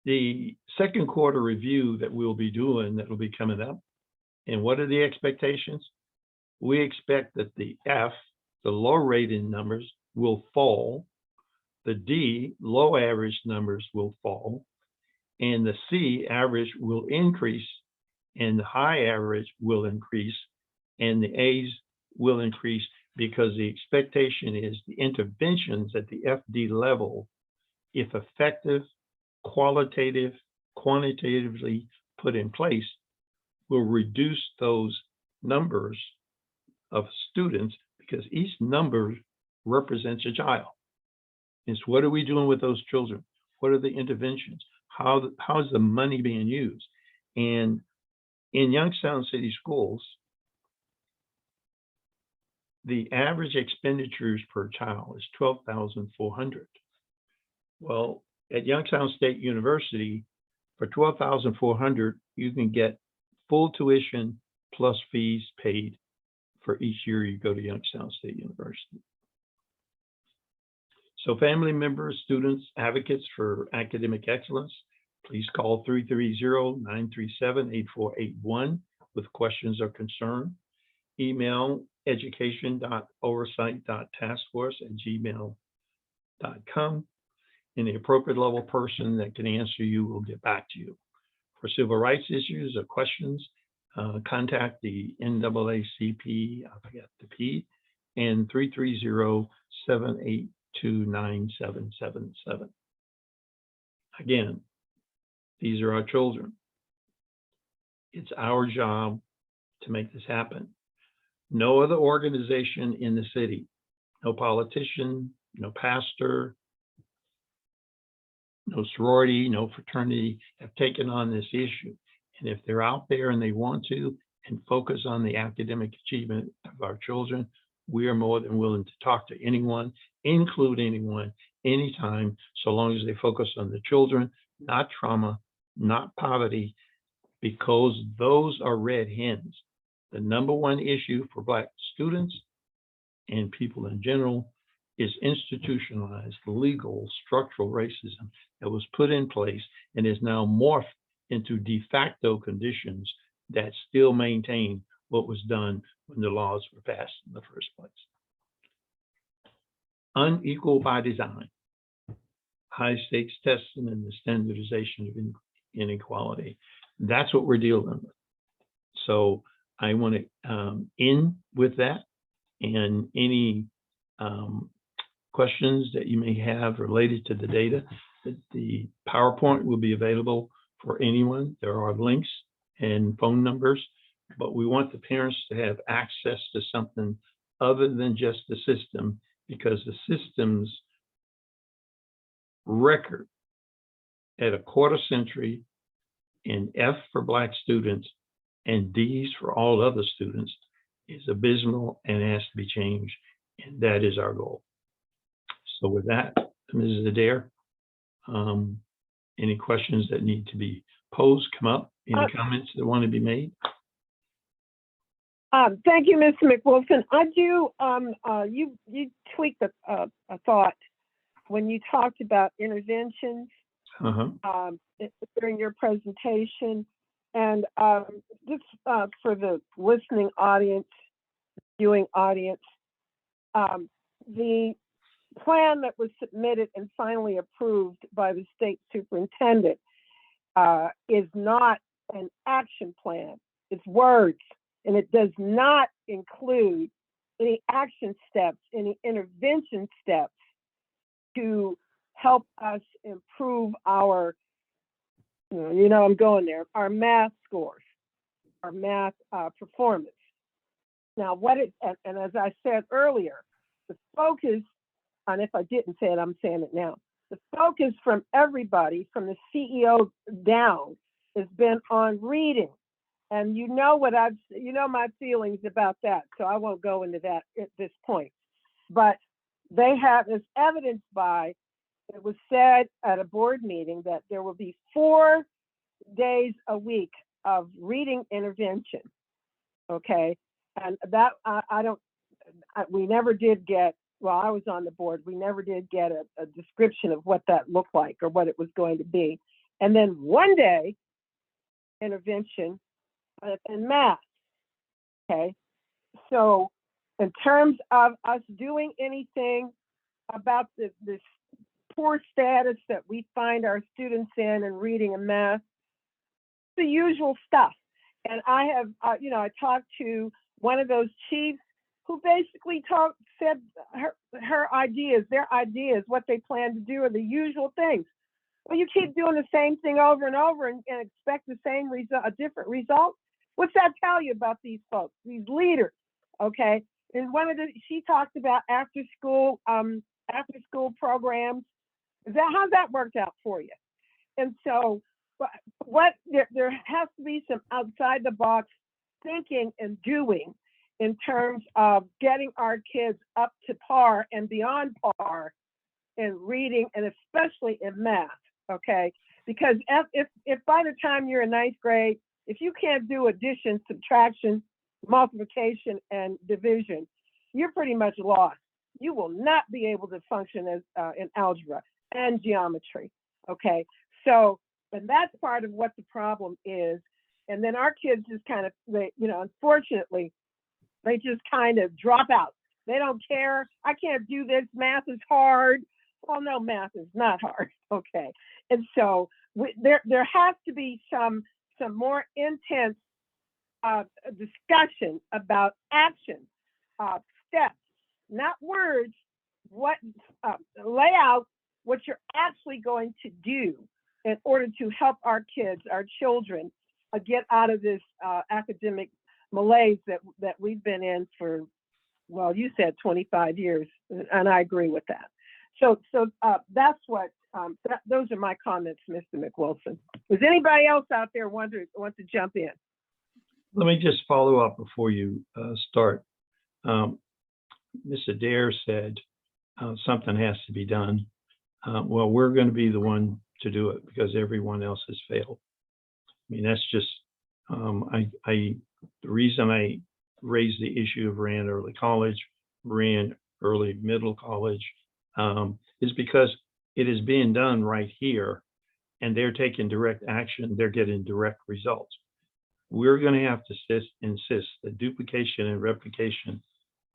The second quarter review that we'll be doing, that will be coming up. And what are the expectations? We expect that the F, the low rated numbers, will fall. The D, low average numbers, will fall. And the C, average, will increase. And the high average will increase. And the A's will increase, because the expectation is the interventions at the FD level, if effective, quantitatively put in place, will reduce those numbers of students, because each number represents a child. It's what are we doing with those children? What are the interventions? How is the money being used? And in Youngstown City Schools, the average expenditures per child is $12,400. Well, at Youngstown State University, for $12,400, you can get full tuition plus fees paid for each year you go to Youngstown State University. So family members, students, advocates for academic excellence, please call 330-937-8481 with questions or concern. Email education.oversight.taskforce@gmail.com. And the appropriate level person that can answer you will get back to you. For civil rights issues or questions, contact the NAACP, I forget the P, and 330-782-9777. Again, these are our children. It's our job to make this happen. No other organization in the city, no politician, no pastor, no sorority, no fraternity have taken on this issue. And if they're out there and they want to and focus on the academic achievement of our children, we are more than willing to talk to anyone, include anyone, anytime, so long as they focus on the children, not trauma, not poverty, because those are red hens. The number one issue for Black students and people in general is institutionalized, legal, structural racism that was put in place and is now morphed into de facto conditions that still maintain what was done when the laws were passed in the first place. Unequal by design, high stakes testing, and the standardization of inequality. That's what we're dealing with. So I want to end with that, and any questions that you may have related to the data. The PowerPoint will be available for anyone. There are links and phone numbers, but we want the parents to have access to something other than just the system, because the system's record at a quarter century in F for Black students and D's for all other students is abysmal and has to be changed. And that is our goal. So with that, Mrs. Adair, any questions that need to be posed, come up, any comments that want to be made? Thank you, Mr. McWilson. I do, you tweaked a thought when you talked about interventions during your presentation. And just for the listening audience, viewing audience, the plan that was submitted and finally approved by the state superintendent is not an action plan. It's words, and it does not include any action steps, any intervention steps to help us improve our, I'm going there, our math scores, our math performance. Now, and as I said earlier, the focus, and if I didn't say it, I'm saying it now. The focus from everybody, from the CEO down, has been on reading. And you know my feelings about that, so I won't go into that at this point. But they have, as evidenced by, it was said at a board meeting that there will be 4 days a week of reading intervention, okay? And that, we never did get, well, I was on the board, we never did get a description of what that looked like or what it was going to be. And then 1 day intervention in math, okay? So in terms of us doing anything about this poor status that we find our students in reading and math, the usual stuff. And I have, I talked to one of those chiefs who basically said their ideas, what they plan to do are the usual things. Well, you keep doing the same thing over and over and expect the same result, a different result. What's that tell you about these folks, these leaders? Okay, and she talked about after school programs. How's that worked out for you? And so, there has to be some outside the box thinking and doing in terms of getting our kids up to par and beyond par in reading, and especially in math, okay? Because if by the time you're in 9th grade, if you can't do addition, subtraction, multiplication, and division, you're pretty much lost. You will not be able to function as in algebra and geometry, okay? So, and that's part of what the problem is. And then our kids just kind of, unfortunately, they just kind of drop out. They don't care. I can't do this. Math is hard. Well, no, math is not hard. Okay. And so there has to be some more intense discussion about action, steps, not words. Lay out what you're actually going to do in order to help our kids, our children, get out of this academic malaise that we've been in for, well, you said 25 years, and I agree with that. So that's what, those are my comments, Mr. McWilson. Does anybody else out there want to jump in? Let me just follow up before you start. Ms. Adair said something has to be done. Well, we're going to be the one to do it because everyone else has failed. I mean, that's just, the reason I raised the issue of ran early college, ran early middle college, is because it is being done right here and they're taking direct action, they're getting direct results. We're going to have to insist that duplication and replication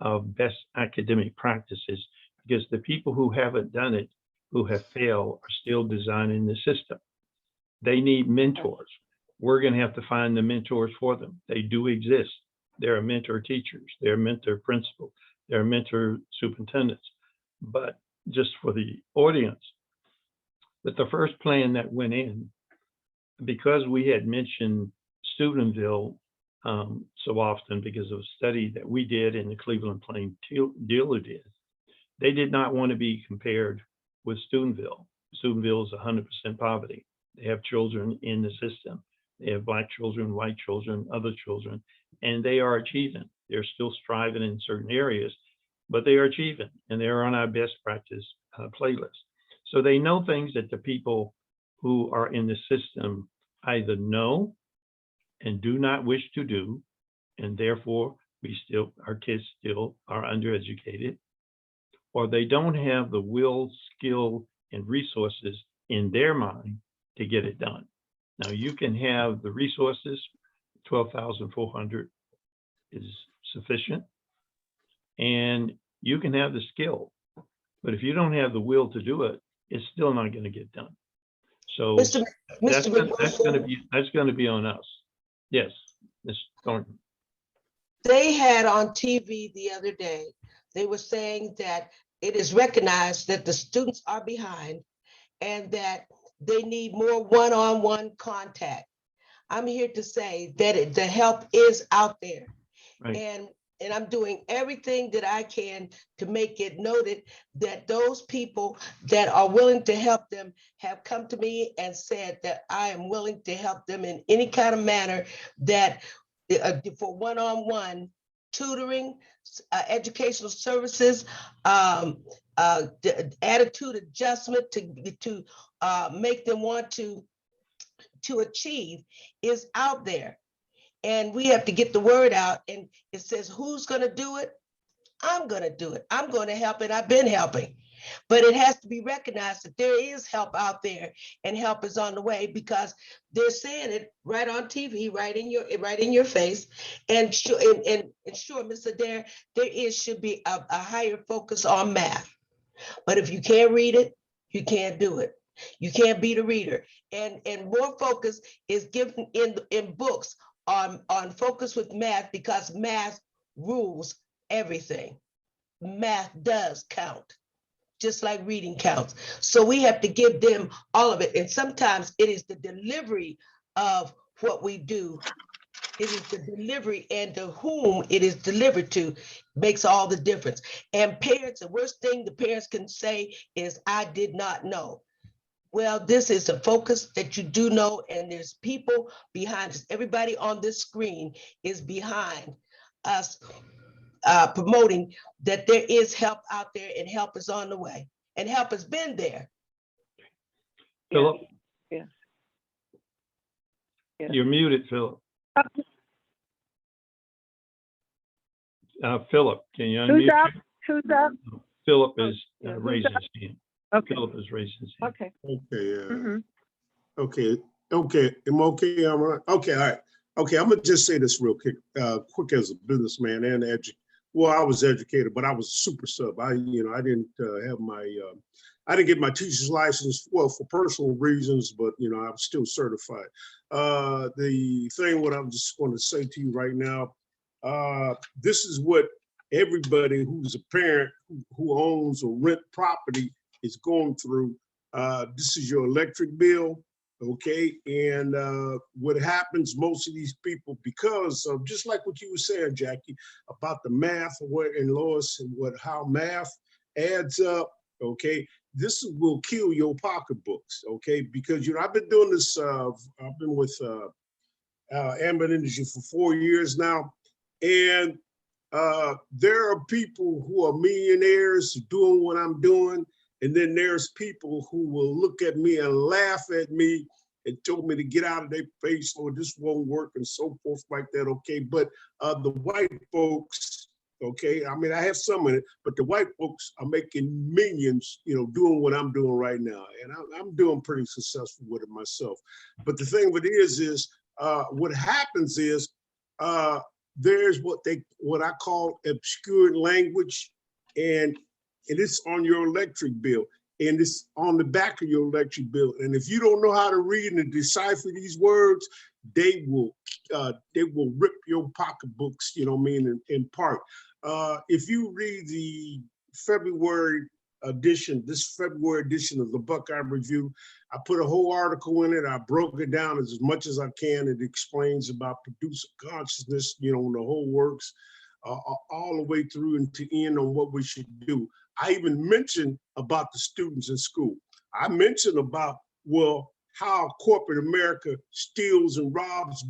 of best academic practices, because the people who haven't done it, who have failed, are still designing the system. They need mentors. We're going to have to find the mentors for them. They do exist. There are mentor teachers, there are mentor principals, there are mentor superintendents. But just for the audience, that the first plan that went in, because we had mentioned Steubenville so often because of a study that we did and the Cleveland Plain Dealer did. They did not want to be compared with Steubenville. Steubenville is 100% poverty. They have children in the system. They have Black children, white children, other children, and they are achieving. They're still striving in certain areas, but they are achieving, and they're on our best practice playlist. So they know things that the people who are in the system either know and do not wish to do, and therefore our kids still are undereducated, or they don't have the will, skill, and resources in their mind to get it done. Now you can have the resources, 12,400 is sufficient, and you can have the skill, but if you don't have the will to do it, it's still not going to get done. So Mr. that's McPherson, going to be on us. Yes, Ms. Thornton. they had on TV the other day, they were saying that it is recognized that the students are behind and that they need more one-on-one contact. I'm here to say that the help is out there. Right. And I'm doing everything that I can to make it noted that those people that are willing to help them have come to me and said that I am willing to help them in any kind of manner that for one-on-one tutoring, educational services, attitude adjustment to make them want to achieve is out there. And we have to get the word out. And it says, who's going to do it? I'm going to do it. I'm going to help, and I've been helping. But it has to be recognized that there is help out there, and help is on the way, because they're saying it right on TV, right in your face. And sure, Mr. Adair, should be a higher focus on math. But if you can't read it, you can't do it. You can't be the reader. And more focus is given in books on focus with math, because math rules everything. Math does count, just like reading counts. So we have to give them all of it. And sometimes it is the delivery of what we do. It is the delivery and to whom it is delivered to makes all the difference. And parents, the worst thing the parents can say is, I did not know. Well, this is a focus that you do know, and there's people behind us. Everybody on this screen is behind us promoting that there is help out there, and help is on the way, and help has been there. Philip? Yes. You're muted, Philip. Philip, can you unmute? Who's up? Who's up? Philip is Yeah, who's raising up? his hand. Okay. Philip is raising his hand. Okay. Okay, Mhm. okay, I'm okay, I'm all right. Okay, all right. Okay, I'm gonna just say this real quick as a businessman and I was educated, but I was a super sub. I didn't have my, I didn't get my teacher's license, well, for personal reasons, but I was still certified. The thing, what I'm just going to say to you right now, this is what everybody who's a parent who owns or rent property is going through. This is your electric bill, okay? And what happens, most of these people, because of just like what you were saying, Jackie, about the math and Lois, and how math adds up, okay? This will kill your pocketbooks, okay? Because I've been doing this. I've been with Ambit Energy for 4 years now, and there are people who are millionaires doing what I'm doing. And then there's people who will look at me and laugh at me and tell me to get out of their face, or this won't work, and so forth like that, okay? But the white folks, okay, I mean, I have some in it, but the white folks are making millions, doing what I'm doing right now. And I'm doing pretty successful with it myself. But the thing with it is what happens is there's what I call obscured language, and it's on your electric bill, and it's on the back of your electric bill. And if you don't know how to read and decipher these words, they will rip your pocketbooks, in part. If you read the February edition, this February edition of the Buckeye Review. I put a whole article in it. I broke it down as much as I can. It explains about producer consciousness, you know, the whole works, all the way through and to end on what we should do. I even mentioned about the students in school. I mentioned about, well, how corporate America steals and robs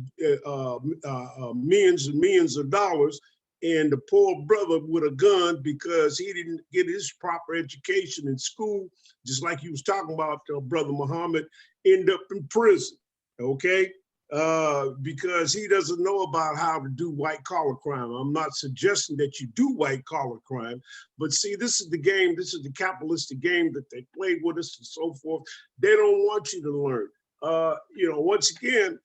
millions and millions of dollars, and the poor brother with a gun because he didn't get his proper education in school, just like he was talking about, Brother Muhammad, end up in prison, okay? Because he doesn't know about how to do white collar crime. I'm not suggesting that you do white collar crime, but see, this is the game, this is the capitalistic game that they play with us and so forth. They don't want you to learn. You know, once again,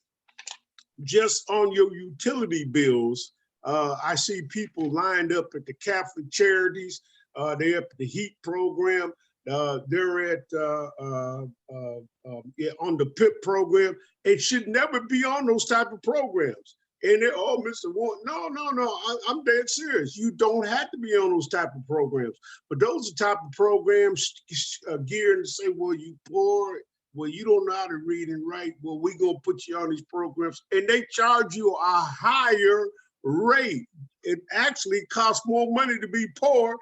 just on your utility bills, I see people lined up at the Catholic charities. They're at the HEAT program. They're at on the PIP program. It should never be on those type of programs. And they're, oh, Mr. Warren, no, I'm dead serious. You don't have to be on those type of programs. But those are type of programs geared to say, well, you poor, well, you don't know how to read and write. Well, we're going to put you on these programs. And they charge you a higher rate. It actually costs more money to be poor.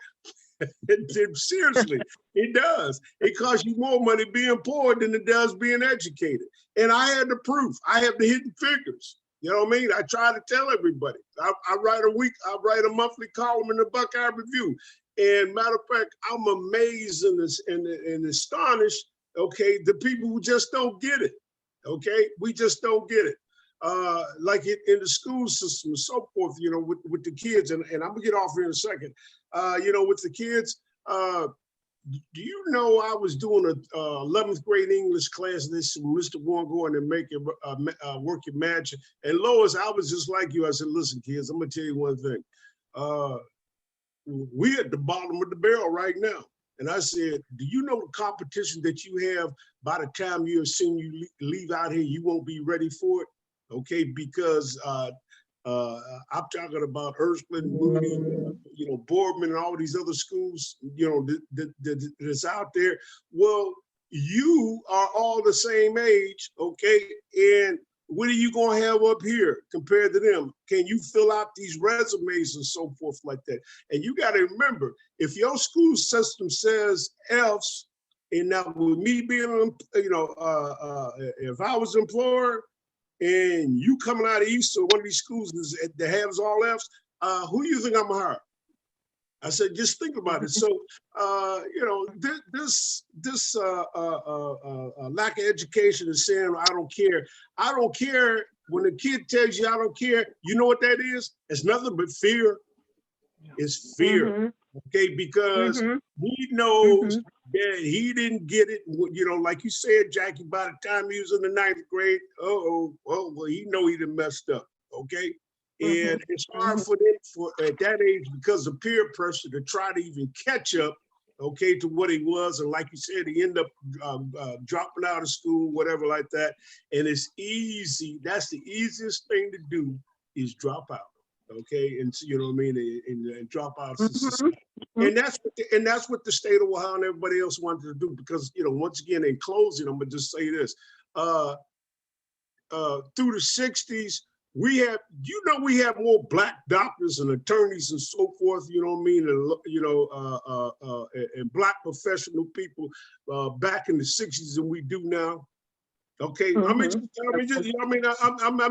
Seriously, it does. It costs you more money being poor than it does being educated. And I had the proof. I have the hidden figures. You know what I mean? I try to tell everybody. I write a monthly column in the Buckeye Review. And matter of fact, I'm amazed and astonished, okay, the people who just don't get it, okay? We just don't get it. Like in the school system and so forth, you know, with the kids, and I'm gonna get off here in a second. You know, with the kids, do you know I was doing a 11th grade English class, and this Mr. Warren, go in and make it work your magic. And Lois, I was just like you. I said, listen, kids, I'm gonna tell you one thing. We at the bottom of the barrel right now. And I said, do you know the competition that you have by the time you're a senior, you leave out here, you won't be ready for it? Okay, because I'm talking about Ursuline, Moody, you know, Boardman and all these other schools, you know, that's out there. Well, you are all the same age, okay? And what are you gonna have up here compared to them? Can you fill out these resumes and so forth like that? And you gotta remember, if your school system says F's, and now with me being, you know, if I was employer, and you coming out of East or one of these schools that has all F's, who do you think I'm gonna hire? I said, just think about it. So, you know, this lack of education is saying, I don't care. I don't care. When a kid tells you, I don't care, you know what that is? It's nothing but fear. It's fear, okay? Because he knows that he didn't get it. You know, like you said, Jackie, by the time he was in the 9th grade, well, he know he done messed up, okay? And it's hard for them at that age because of peer pressure to try to even catch up, okay, to what he was. And like you said, he ended up dropping out of school, whatever like that. And it's easy. That's the easiest thing to do is drop out. Okay, and so, you know what I mean, and drop out of society. And that's what the state of Ohio and everybody else wanted to do, because, you know, once again, in closing, I'm gonna just say this: through the 60s, we have more Black doctors and attorneys and so forth. You know what I mean? And, you know, and Black professional people back in the 60s than we do now. Okay, I'm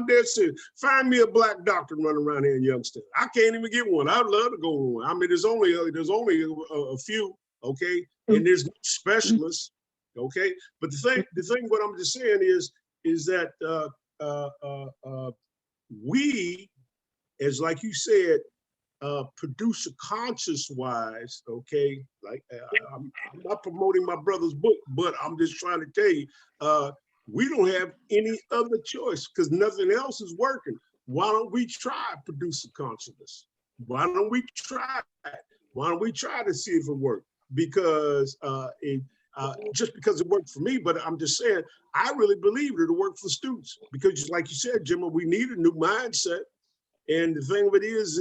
dead serious. Find me a Black doctor running around here in Youngstown. I can't even get one. I'd love to go to one. I mean, there's only a few. Okay, and there's no specialists. Okay, but the thing, what I'm just saying is that we, as like you said, producer conscious wise. Okay, like I'm not promoting my brother's book, but I'm just trying to tell you. We don't have any other choice because nothing else is working. Why don't we try producer consciousness? Why don't we try it? Why don't we try to see if it works? Because just because it worked for me, but I'm just saying, I really believe it'll work for students because just like you said, Jimmy, we need a new mindset. And the thing of it is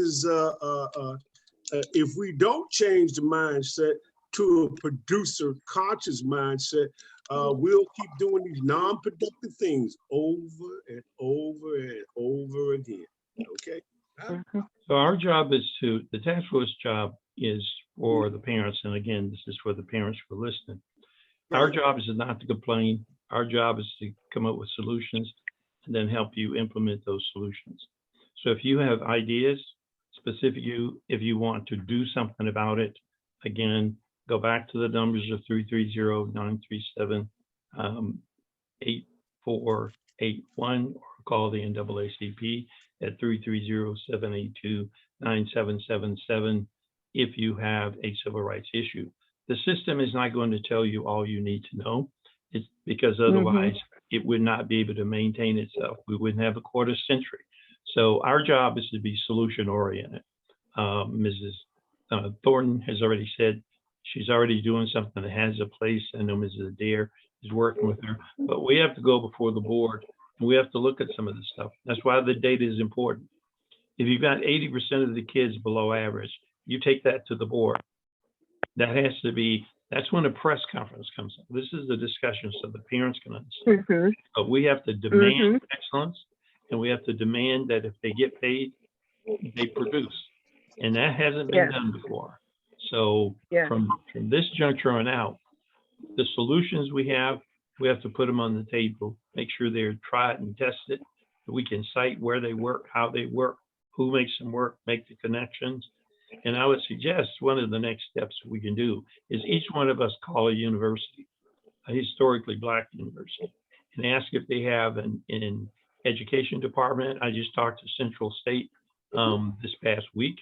if we don't change the mindset, to a producer conscious mindset, we'll keep doing these non-productive things over and over and over again. Okay? So our job is the task force job is for the parents. And again, this is for the parents who are listening. Our Right. job is not to complain. Our job is to come up with solutions and then help you implement those solutions. So if you have ideas, specific if you want to do something about it, again, go back to the numbers of 330-937-8481 or call the NAACP at 330-782-9777 if you have a civil rights issue. The system is not going to tell you all you need to know. It's because otherwise it would not be able to maintain itself. We wouldn't have a quarter century. So our job is to be solution oriented. Mrs. Thornton has already said she's already doing something that has a place. I know Mrs. Adair is working with her, but we have to go before the board and we have to look at some of this stuff. That's why the data is important. If you've got 80% of the kids below average, you take that to the board. That has to be, that's when a press conference comes in. This is the discussion so the parents can understand. But we have to demand excellence, and we have to demand that if they get paid, they produce. And that hasn't been done before. So from this juncture on out, the solutions we have to put them on the table, make sure they're tried and tested. We can cite where they work, how they work, who makes them work, make the connections. And I would suggest one of the next steps we can do is each one of us call a university, a historically Black university, and ask if they have an education department. I just talked to Central State this past week,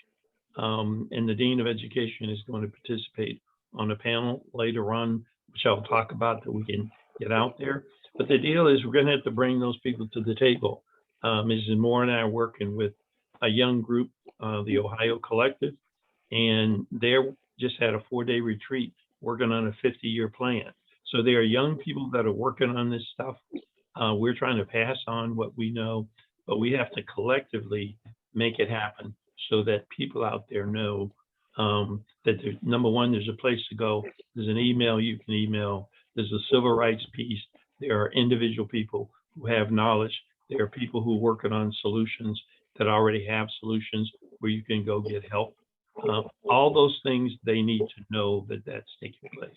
and the Dean of Education is going to participate on a panel later on, which I'll talk about that we can get out there. But the deal is we're going to have to bring those people to the table. Mrs. Moore and I are working with a young group, the Ohio Collective, and they're just had a 4-day retreat working on a 50-year plan. So there are young people that are working on this stuff. We're trying to pass on what we know, but we have to collectively make it happen so that people out there know that there's, number one, there's a place to go. There's an email you can email. There's a civil rights piece. There are individual people who have knowledge. There are people who are working on solutions that already have solutions where you can go get help. All those things, they need to know that that's taking place.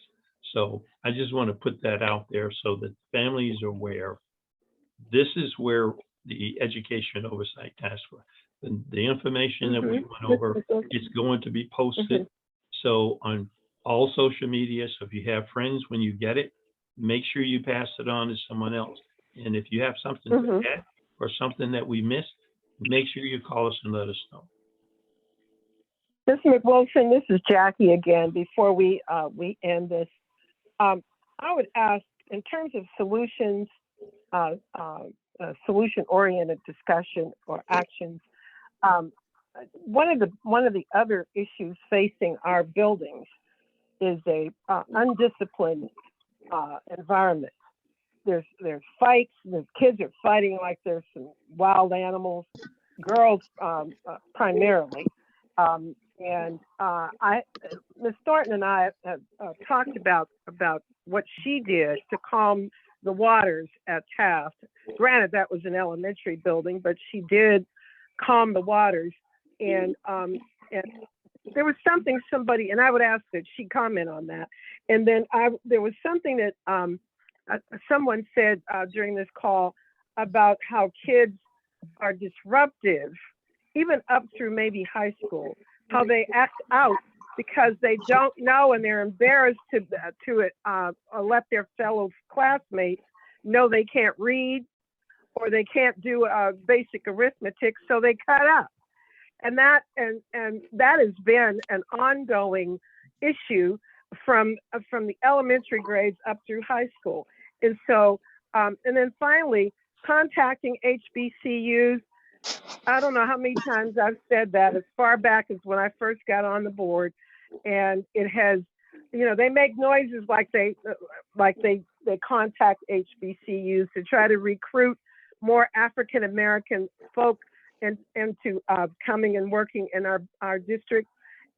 So I just want to put that out there so that families are aware. This is where the Education Oversight Task Force, the information that we went over, it's going to be posted. So on all social media, so if you have friends, when you get it, make sure you pass it on to someone else. And if you have something to add or something that we missed, make sure you call us and let us know. Mr. McWilson, this is Jackie again. Before we end this, I would ask, in terms of solutions, solution-oriented discussion or actions, one of the other issues facing our buildings is a undisciplined environment. There's fights. The kids are fighting like there's some wild animals. Girls primarily. Ms. Thornton and I have talked about what she did to calm the waters at Taft. Granted, that was an elementary building, but she did calm the waters. And there was something and I would ask that she comment on that. And then there was something that someone said during this call about how kids are disruptive, even up through maybe high school, how they act out because they don't know and they're embarrassed to let their fellow classmates know they can't read or they can't do basic arithmetic, so they cut up. And that has been an ongoing issue from the elementary grades up through high school. And so, and then finally, contacting HBCUs. I don't know how many times I've said that, as far back as when I first got on the board, and it has, they make noises like they contact HBCUs to try to recruit more African American folk into coming and working in our district,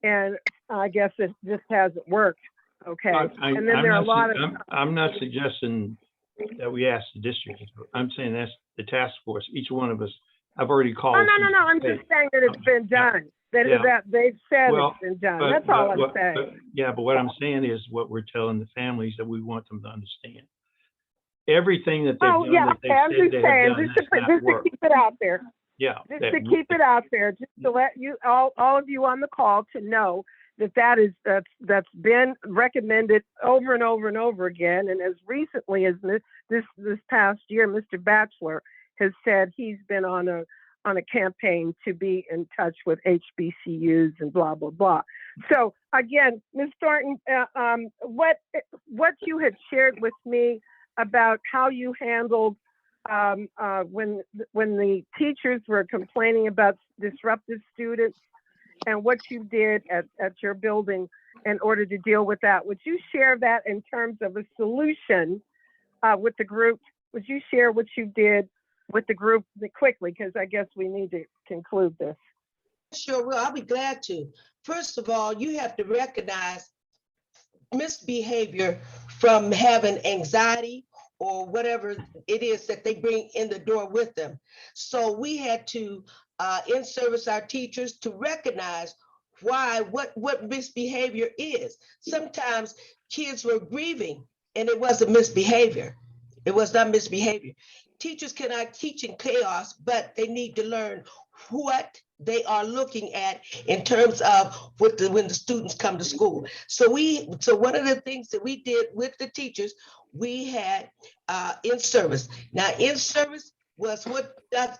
and I guess it just hasn't worked. okay? I- And then I'm there are a not lot of, I'm not suggesting that we ask the district. to do it. I'm saying that's the task force. Each one of us, I've already called. oh, no, I'm Hey, just saying that it's been done, Yeah. that they've said Well, it's been done. but- That's all but I'm what- saying. but- Yeah, but what I'm saying is what we're telling the families that we want them to understand. Everything that they've Oh, done, yeah, that okay, I'm they've said just they have saying, done, just to has not worked. keep it out there. Yeah. Just that to we- keep it out there, just to let you, all of you on the call to know that's been recommended over and over and over again. And as recently as this past year, Mr. Batchelor has said he's been on a campaign to be in touch with HBCUs and blah, blah, blah. So again, Ms. Thornton, what you had shared with me about how you handled when the teachers were complaining about disruptive students and what you did at your building in order to deal with that. Would you share that in terms of a solution with the group? Would you share what you did with the group quickly? Because I guess we need to conclude this. Sure will. I'll be glad to. First of all, you have to recognize misbehavior from having anxiety or whatever it is that they bring in the door with them. So we had to in-service our teachers to recognize what misbehavior is. Sometimes kids were grieving and it wasn't misbehavior. It was not misbehavior. Teachers cannot teach in chaos, but they need to learn what they are looking at in terms of when the students come to school. So one of the things that we did with the teachers, we had in service. Now, in service was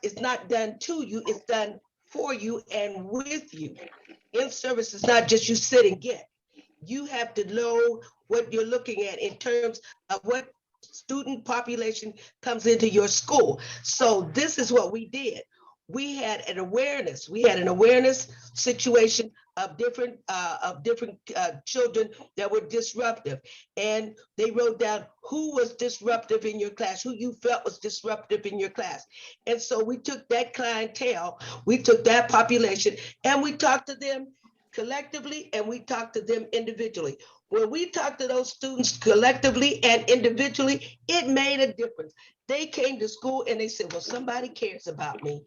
it's not done to you, it's done for you and with you. In service is not just you sit and get. You have to know what you're looking at in terms of what student population comes into your school. So this is what we did. We had an awareness. We had an awareness situation of different children that were disruptive, and they wrote down who was disruptive in your class, who you felt was disruptive in your class. And so we took that clientele, we took that population, and we talked to them collectively, and we talked to them individually. When we talked to those students collectively and individually, it made a difference. They came to school and they said, well, somebody cares about me.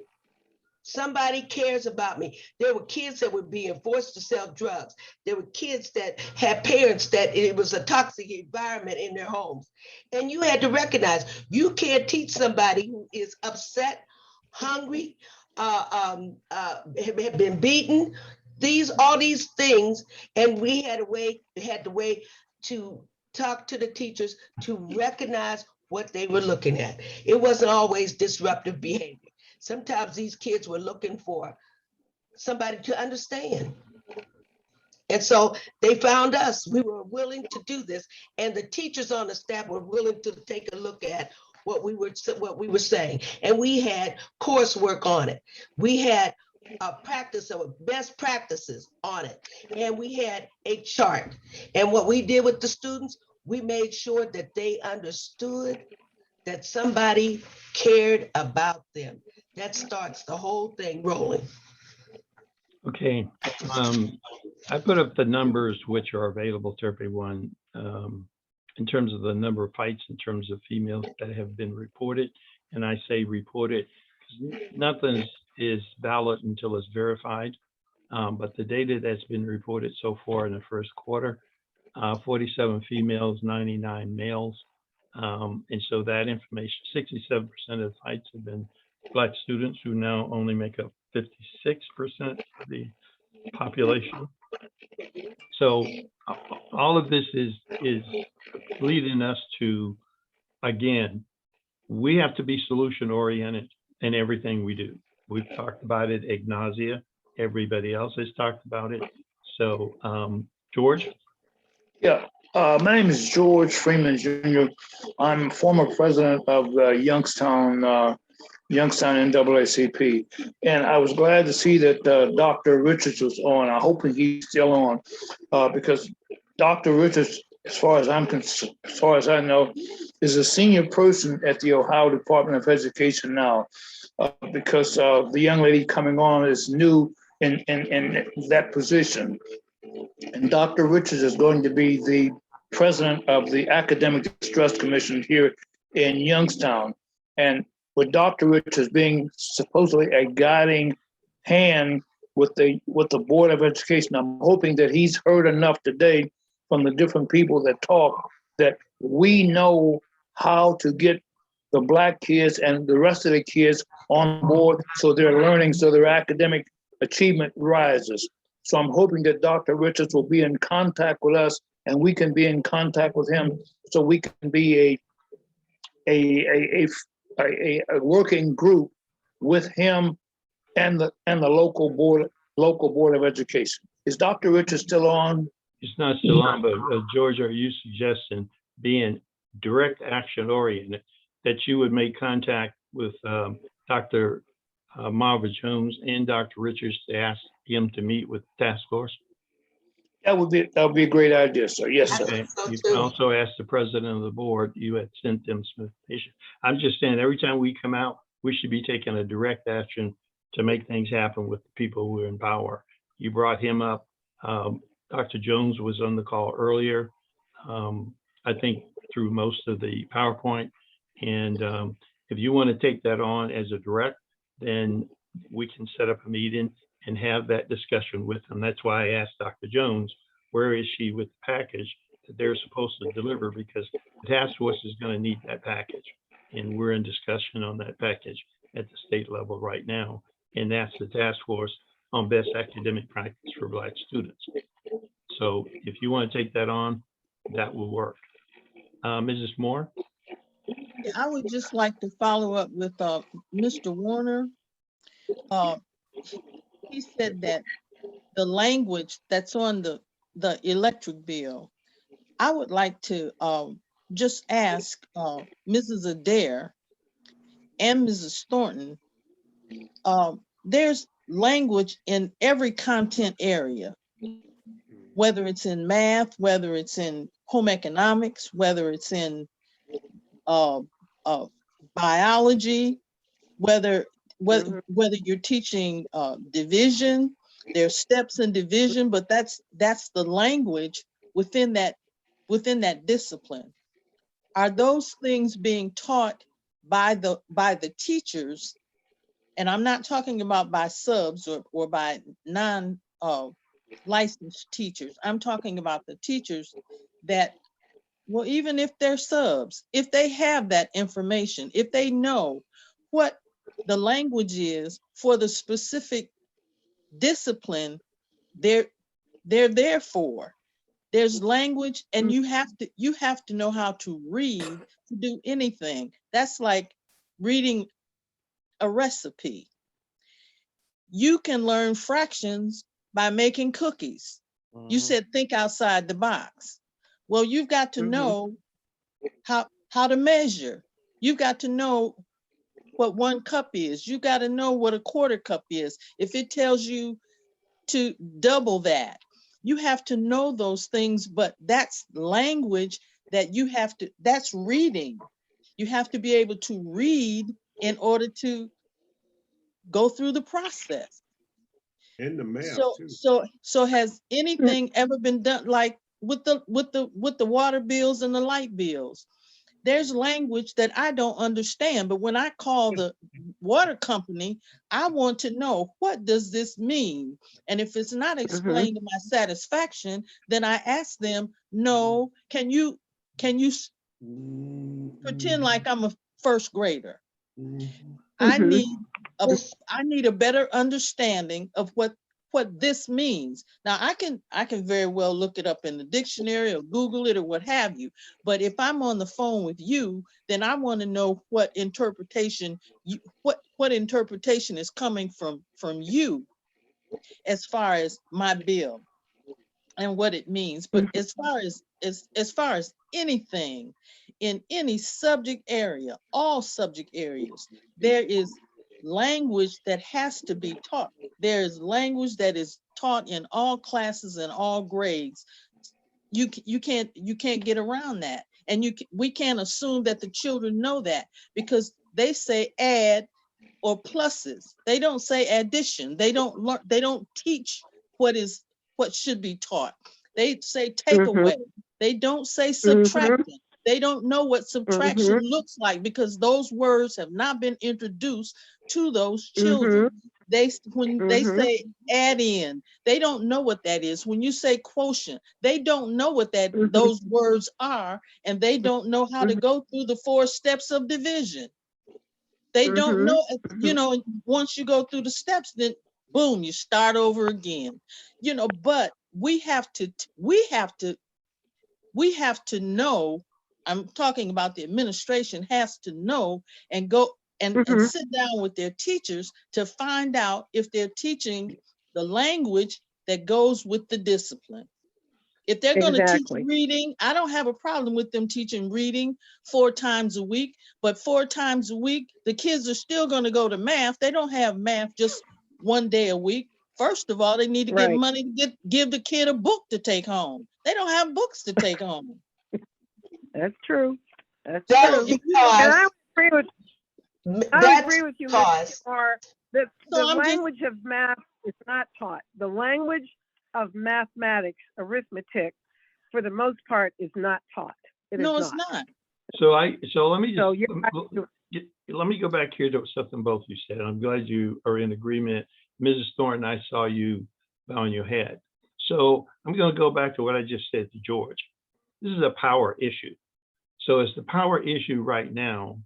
Somebody cares about me. There were kids that were being forced to sell drugs. There were kids that had parents that it was a toxic environment in their homes. And you had to recognize you can't teach somebody who is upset, hungry, have been beaten, all these things. And we had the way to talk to the teachers to recognize what they were looking at. It wasn't always disruptive behavior. Sometimes these kids were looking for somebody to understand. And so they found us. We were willing to do this. And the teachers on the staff were willing to take a look at what we were saying. And we had coursework on it. We had a practice of best practices on it. And we had a chart. And what we did with the students, we made sure that they understood that somebody cared about them. That starts the whole thing rolling. Okay, I put up the numbers which are available to everyone in terms of the number of fights, in terms of females that have been reported. And I say reported, because nothing is valid until it's verified. But the data that's been reported so far in the first quarter, 47 females, 99 males. And so that information, 67% of the fights have been Black students, who now only make up 56% of the population. So all of this is leading us to, again, we have to be solution oriented in everything we do. We've talked about it ad nauseam. Everybody else has talked about it. So George? Yeah, my name is George Freeman Jr. I'm former president of Youngstown NAACP. And I was glad to see that Dr. Richards was on. I'm hoping he's still on because Dr. Richards, as far as I know, is a senior person at the Ohio Department of Education now because the young lady coming on is new in that position. And Dr. Richards is going to be the president of the Academic Distress Commission here in Youngstown. And with Dr. Richards being supposedly a guiding hand with the Board of Education, I'm hoping that he's heard enough today from the different people that talk that we know how to get the Black kids and the rest of the kids on board so they're learning, so their academic achievement rises. So I'm hoping that Dr. Richards will be in contact with us and we can be in contact with him so we can be a working group with him and the local board of education. Is Dr. Richards still on? It's not still on, but George, are you suggesting being direct action oriented, that you would make contact with Dr. Marva Jones and Dr. Richards to ask him to meet with the task force? That would be a great idea, sir. Yes, sir. Okay. So You too. can also ask the president of the board, you had sent them some information. I'm just saying, every time we come out, we should be taking a direct action to make things happen with the people who are in power. You brought him up. Dr. Jones was on the call earlier, I think through most of the PowerPoint. And if you want to take that on as a direct, then we can set up a meeting and have that discussion with them. That's why I asked Dr. Jones, where is she with the package that they're supposed to deliver? Because the task force is going to need that package. And we're in discussion on that package at the state level right now. And that's the task force on best academic practice for Black students. So if you want to take that on, that will work. Mrs. Moore? I would just like to follow up with Mr. Warner. He said that the language that's on the electric bill, I would like to just ask Mrs. Adair and Mrs. Thornton, there's language in every content area, whether it's in math, whether it's in home economics, whether it's in biology, whether you're teaching division, there's steps in division, but that's the language within that discipline. Are those things being taught by the teachers? And I'm not talking about by subs or by licensed teachers. I'm talking about the teachers that, well, even if they're subs, if they have that information, if they know what the language is for the specific discipline they're there for. There's language, and you have to know how to read to do anything. That's like reading a recipe. You can learn fractions by making cookies. You said think outside the box. Well, you've got to know how to measure. You've got to know what 1 cup is. You got to know what a 1/4 cup is. If it tells you to double that, you have to know those things, but that's language that that's reading. You have to be able to read in order to go through the process. And the math too. So has anything ever been done like with the water bills and the light bills? There's language that I don't understand, but when I call the water company, I want to know, what does this mean? And if it's not explained to my satisfaction, then I ask them, no, can you pretend like I'm a first grader? I need a better understanding of what this means. Now I can very well look it up in the dictionary or Google it or what have you. But if I'm on the phone with you, then I want to know what interpretation is coming from you as far as my bill and what it means. But as far as anything in any subject area, all subject areas, there is language that has to be taught. There is language that is taught in all classes and all grades. You can't get around that, and we can't assume that the children know that, because they say add or pluses. They don't say addition. They don't learn. They don't teach what should be taught. They say take away. They don't say Mm-hmm. subtraction. They don't know what subtraction looks like because those words have not been introduced to those children. When they say add in, they don't know what that is. When you say quotient, they don't know what those words are, and they don't know how to go through the 4 steps of division. They don't know, once you go through the steps, then boom, you start over again. But we have to know, I'm talking about the administration has to know and go and sit down with their teachers to find out if they're teaching the language that goes with the discipline. If they're going to teach reading, I don't have a problem with them teaching reading 4 times a week, but 4 times a week, the kids are still going to go to math. They don't have math just 1 day a week. First of all, they need to get money to give the kid a book to take home. They don't have books to take home. That's true. That's That's true. because I agree with you, because Mr. The So language of math is not taught. The language of mathematics, arithmetic, for the most part, is not taught. No, it's not. So let me So just, let me go back here to something both you said. I'm glad you are in agreement. Mrs. Thornton, I saw you bowing your head. So I'm going to go back to what I just said to George. This is a power issue. So it's the power issue right now,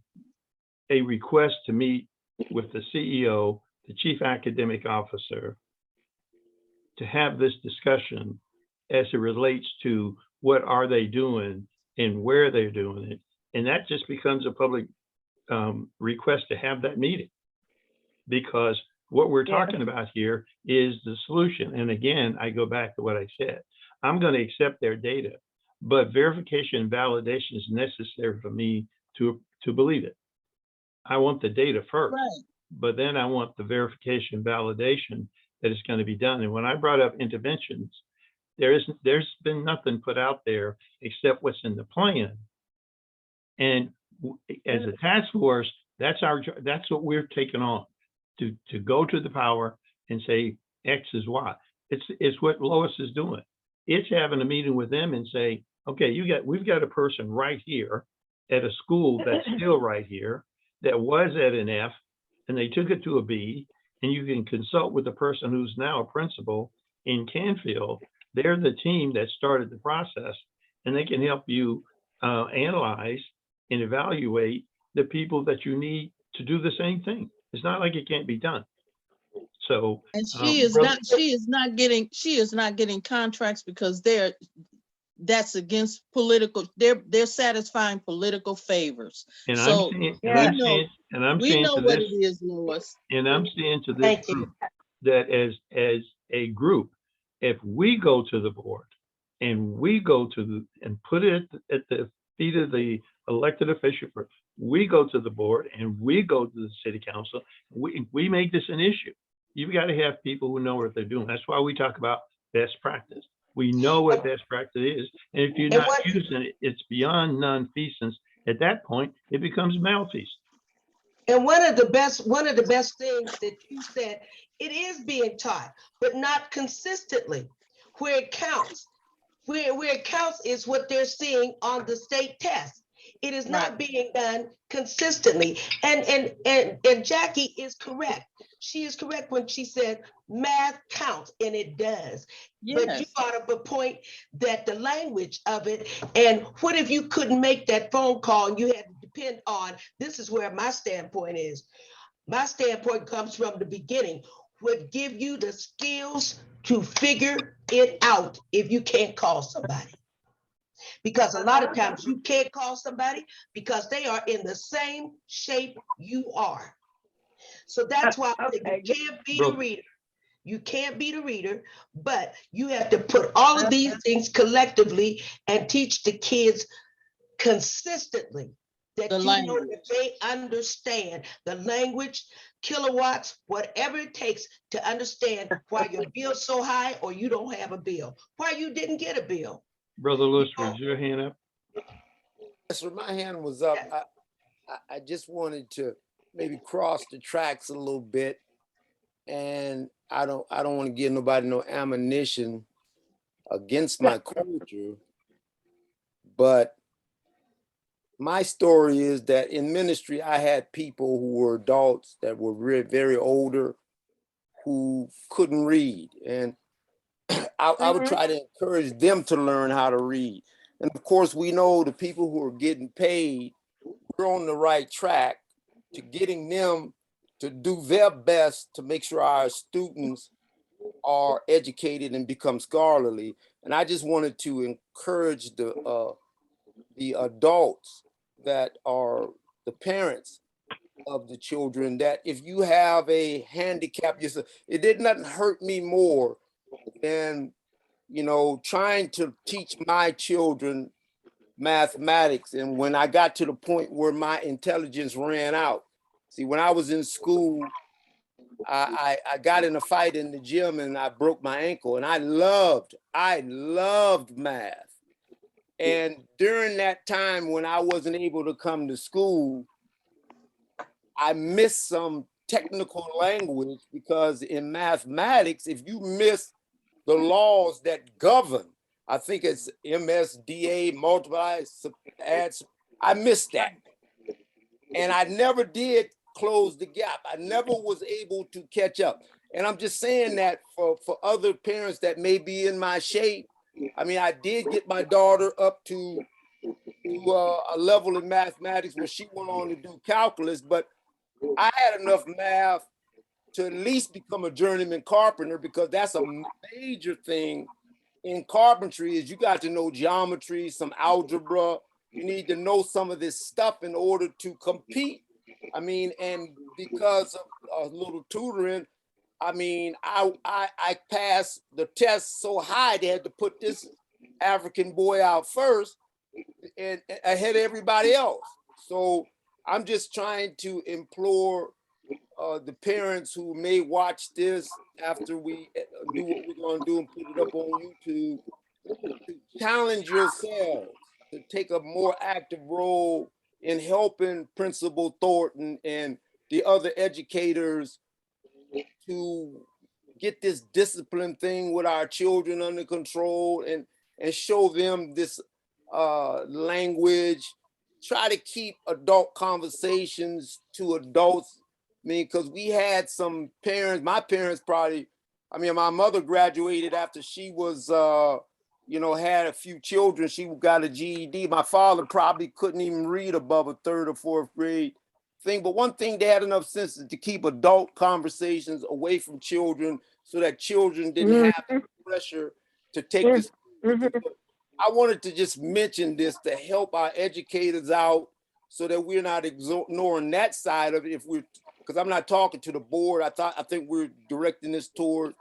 a request to meet with the CEO, the chief academic officer, to have this discussion as it relates to what are they doing and where they're doing it. And that just becomes a public request to have that meeting, because what we're talking about here is the solution. And again, I go back to what I said. I'm going to accept their data, but verification and validation is necessary for me to believe it. I want the data first, but then I want the verification, validation that it's going to be done. And when I brought up interventions, there's been nothing put out there except what's in the plan. And as a task force, that's what we're taking on, to go to the power and say X is Y. It's what Lois is doing. It's having a meeting with them and say, okay, we've got a person right here at a school that's still right here that was at an F and they took it to a B, and you can consult with the person who's now a principal in Canfield. They're the team that started the process, and they can help you analyze and evaluate the people that you need to do the same thing. It's not like it can't be done. So, and she is not getting contracts because that's against political, they're satisfying political favors. And So I'm saying know what it is, Lois. And I'm saying to this group that as a group, if we go to the board and we go to and put it at the feet of the elected official, we go to the board and we go to the city council, we make this an issue. You've got to have people who know what they're doing. That's why we talk about best practice. We know what best practice is. And if you're not using it, it's beyond nonfeasance. At that point, it becomes malfeasance. And one of the best things that you said, it is being taught, but not consistently. Where it counts, where it counts is what they're seeing on the state test. It is not being done consistently. And Jackie is correct. She is correct when she said math counts, and it does. Yes. But you brought up a point that the language of it, and what if you couldn't make that phone call and you had to depend on, this is where my standpoint is. My standpoint comes from the beginning, would give you the skills to figure it out if you can't call somebody. Because a lot of times you can't call somebody because they are in the same shape you are. So that's why you can't be the reader. You can't be the reader, but you have to put all of these things collectively and teach the kids consistently that you know that they understand the language, kilowatts, whatever it takes to understand why your bill's so high or you don't have a bill, why you didn't get a bill. Brother Lewis, raise your hand up. Yes, sir, my hand was up. I just wanted to maybe cross the tracks a little bit, and I don't want to give nobody no ammunition against my culture, But my story is that in ministry, I had people who were adults that were very older who couldn't read. And I would try to encourage them to learn how to read. And of course, we know the people who are getting paid, we're on the right track to getting them to do their best to make sure our students are educated and become scholarly. And I just wanted to encourage the adults that are the parents of the children that if you have a handicap yourself, it did not hurt me more than, you know, trying to teach my children mathematics. And when I got to the point where my intelligence ran out, see, when I was in school, I got in a fight in the gym and I broke my ankle, and I loved math. And during that time when I wasn't able to come to school, I missed some technical language, because in mathematics, if you miss the laws that govern, I think it's MSDA, multiply, add, I missed that. And I never did close the gap. I never was able to catch up. And I'm just saying that for other parents that may be in my shape. I mean, I did get my daughter up to a level in mathematics where she went on to do calculus, but I had enough math to at least become a journeyman carpenter, because that's a major thing in carpentry is you got to know geometry, some algebra. You need to know some of this stuff in order to compete. I mean, and because of a little tutoring, I mean, I passed the test so high, they had to put this African boy out first and ahead of everybody else. So I'm just trying to implore the parents who may watch this after we do what we're going to do and put it up on YouTube, to challenge yourselves to take a more active role in helping Principal Thornton and the other educators to get this discipline thing with our children under control, and show them this language. Try to keep adult conversations to adults. I mean, because we had some parents, my parents probably, I mean, my mother graduated after she was, you know, had a few children. She got a GED. My father probably couldn't even read above a 3rd or 4th grade thing. But one thing, they had enough sense to keep adult conversations away from children so that children didn't have the pressure to take this. I wanted to just mention this to help our educators out so that we're not ignoring that side of it. If we're, because I'm not talking to the board. I think we're directing this toward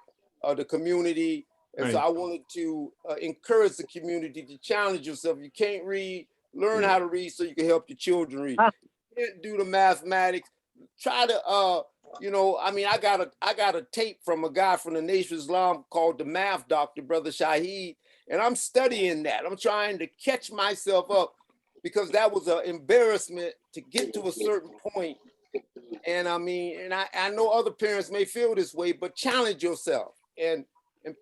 the community. And so I wanted to encourage the community to challenge yourself. If you can't read, learn how to read so you can help your children read. You can't do the mathematics. Try to, you know, I mean, I got a tape from a guy from the Nation of Islam called the Math Doctor, Brother Shaheed. And I'm studying that. I'm trying to catch myself up, because that was an embarrassment to get to a certain point. And I mean, and I know other parents may feel this way, but challenge yourself and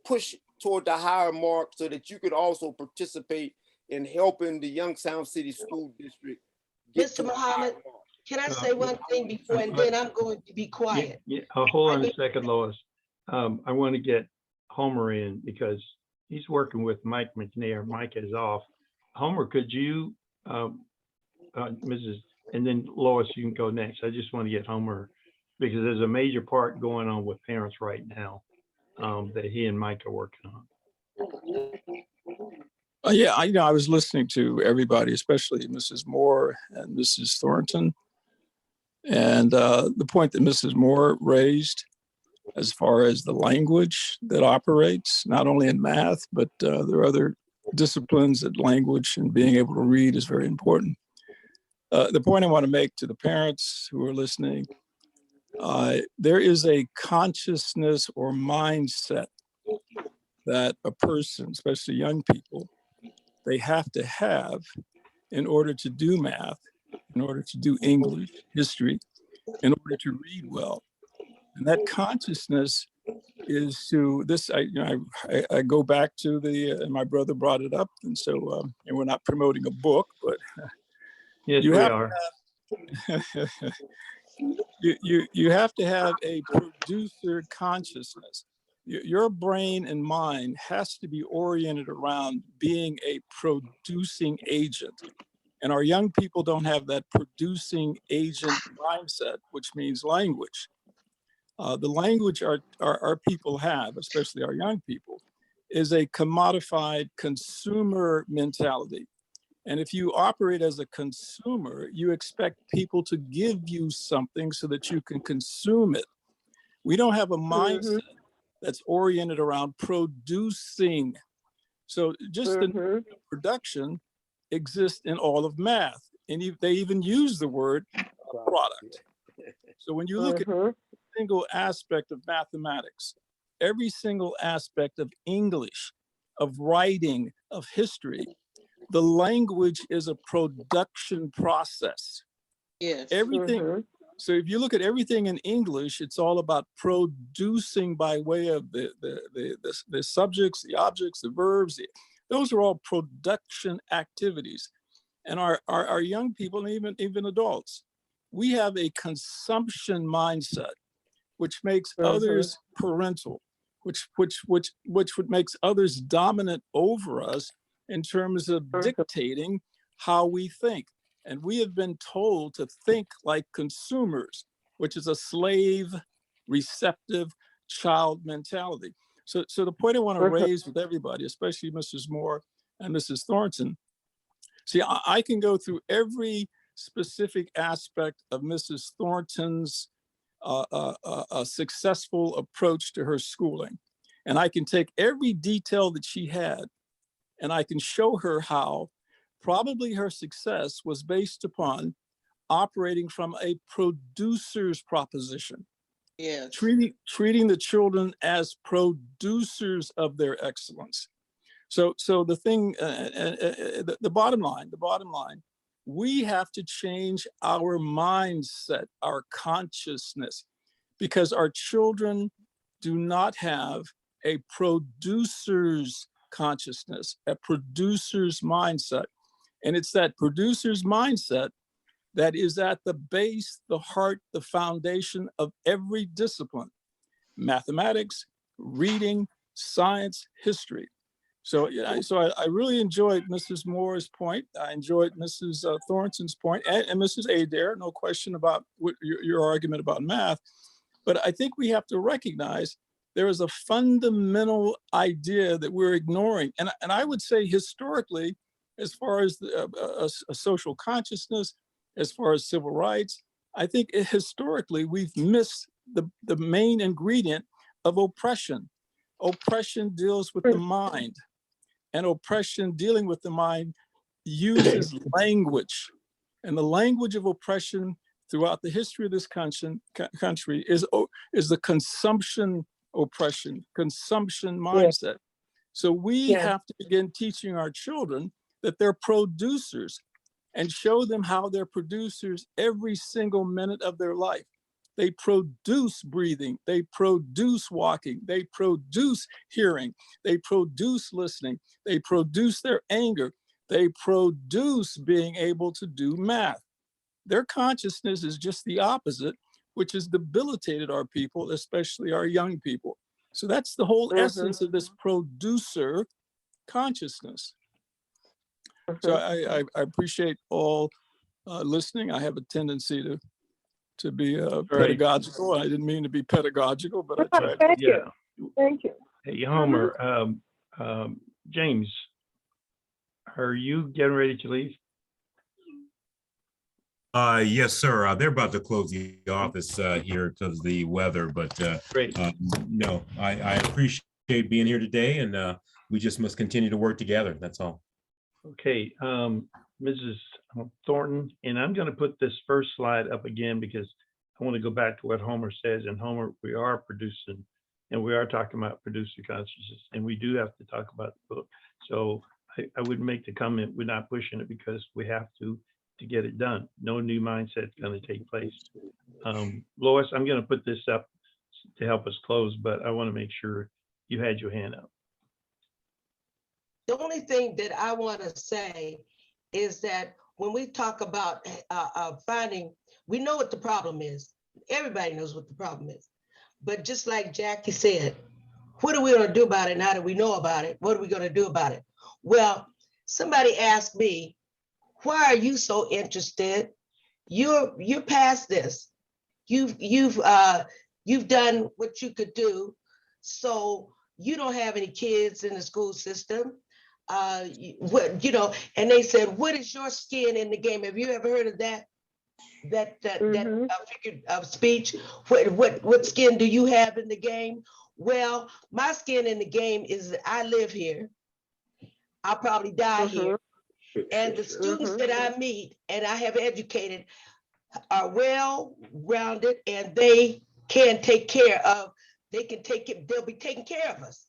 push toward the higher mark so that you could also participate in helping the Youngstown City School District. Mr. Muhammad, can I say one thing before, and then I'm going to be quiet? Yeah, hold on a second, Lois. I want to get Homer in because he's working with Mike McNair. Mike is off. Homer, could you, Mrs. And then Lois, you can go next. I just want to get Homer because there's a major part going on with parents right now that he and Mike are working on. Yeah, I was listening to everybody, especially Mrs. Moore and Mrs. Thornton. And the point that Mrs. Moore raised as far as the language that operates, not only in math, but there are other disciplines that language and being able to read is very important. The point I want to make to the parents who are listening, there is a consciousness or mindset that a person, especially young people, they have to have in order to do math, in order to do English, history, in order to read well. And that consciousness is to this, I go back to and my brother brought it up. And so and we're not promoting a book, but Yes, you we have are. you have to have a producer consciousness. Your brain and mind has to be oriented around being a producing agent. And our young people don't have that producing agent mindset, which means language. The language our people have, especially our young people, is a commodified consumer mentality. And if you operate as a consumer, you expect people to give you something so that you can consume it. We don't have a mindset that's oriented around producing. So just the production exists in all of math. And they even use the word product. So when you look at every single aspect of mathematics, every single aspect of English, of writing, of history, the language is a production process. Yes. Everything. So if you look at everything in English, it's all about producing by way of the subjects, the objects, the verbs. Those are all production activities. And our young people, and even adults, we have a consumption mindset, which makes others parental, which makes others dominant over us in terms of dictating how we think. And we have been told to think like consumers, which is a slave, receptive child mentality. So the point I want to raise with everybody, especially Mrs. Moore and Mrs. Thornton, see, I can go through every specific aspect of Mrs. Thornton's a successful approach to her schooling. And I can take every detail that she had and I can show her how probably her success was based upon operating from a producer's proposition. Yes. Treating the children as producers of their excellence. So the thing, the bottom line, we have to change our mindset, our consciousness, because our children do not have a producer's consciousness, a producer's mindset. And it's that producer's mindset that is at the base, the heart, the foundation of every discipline: mathematics, reading, science, history. So I really enjoyed Mrs. Moore's point. I enjoyed Mrs. Thornton's point, and Mrs. Adair, no question about your argument about math. But I think we have to recognize there is a fundamental idea that we're ignoring. And I would say historically, as far as a social consciousness, as far as civil rights, I think historically we've missed the main ingredient of oppression. Oppression deals with the mind, and oppression dealing with the mind uses language. And the language of oppression throughout the history of this country is the consumption oppression, consumption mindset. So we have to begin teaching our children that they're producers and show them how they're producers every single minute of their life. They produce breathing, they produce walking, they produce hearing, they produce listening, they produce their anger, they produce being able to do math. Their consciousness is just the opposite, which has debilitated our people, especially our young people. So that's the whole essence of this producer consciousness. So I appreciate all listening. I have a tendency to be pedagogical. I didn't mean to be pedagogical, but I tried. Thank you. Thank you. Hey, Homer, James, are you getting ready to leave? Yes, sir. They're about to close the office here because of the weather, but Great. no, I appreciate being here today, and we just must continue to work together. That's all. Okay, Mrs. Thornton, and I'm going to put this first slide up again because I want to go back to what Homer says. And Homer, we are producing, and we are talking about producer consciousness, and we do have to talk about the book. So I would make the comment, we're not pushing it because we have to get it done. No new mindset is going to take place. Lois, I'm going to put this up to help us close, but I want to make sure you had your hand up. The only thing that I want to say is that when we talk about finding, we know what the problem is. Everybody knows what the problem is. But just like Jackie said, what are we going to do about it now that we know about it? What are we going to do about it? Well, somebody asked me, why are you so interested? You're past this. You've done what you could do. So you don't have any kids in the school system. And they said, what is your skin in the game? Have you ever heard of that? That figure of speech? What skin do you have in the game? Well, my skin in the game is that I live here. I'll probably die here. And the students that I meet and I have educated are well-rounded, and they can take care of, they'll be taking care of us.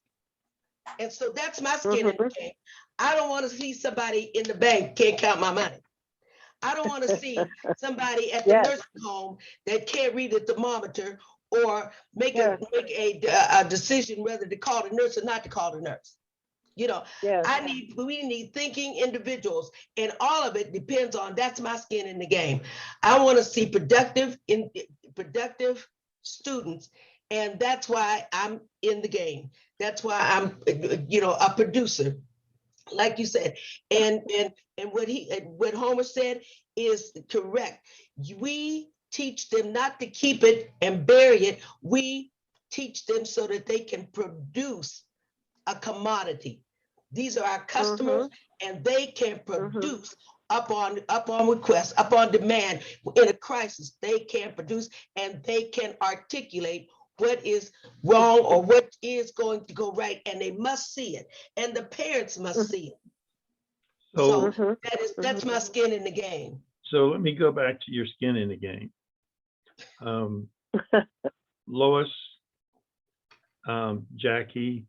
And so that's my skin in the game. I don't want to see somebody in the bank can't count my money. I don't want to see somebody at the nursing home that can't read the thermometer or make a decision whether to call the nurse or not to call the nurse. You know, we need thinking individuals, and all of it depends on, that's my skin in the game. I want to see productive students, and that's why I'm in the game. That's why I'm, a producer, like you said. And what Homer said is correct. We teach them not to keep it and bury it. We teach them so that they can produce a commodity. These are our customers, and they can produce up on request, up on demand. In a crisis, they can produce, and they can articulate what is wrong or what is going to go right, and they must see it, and the parents must see it. So that's my skin in the game. So let me go back to your skin in the game. Lois, Jackie,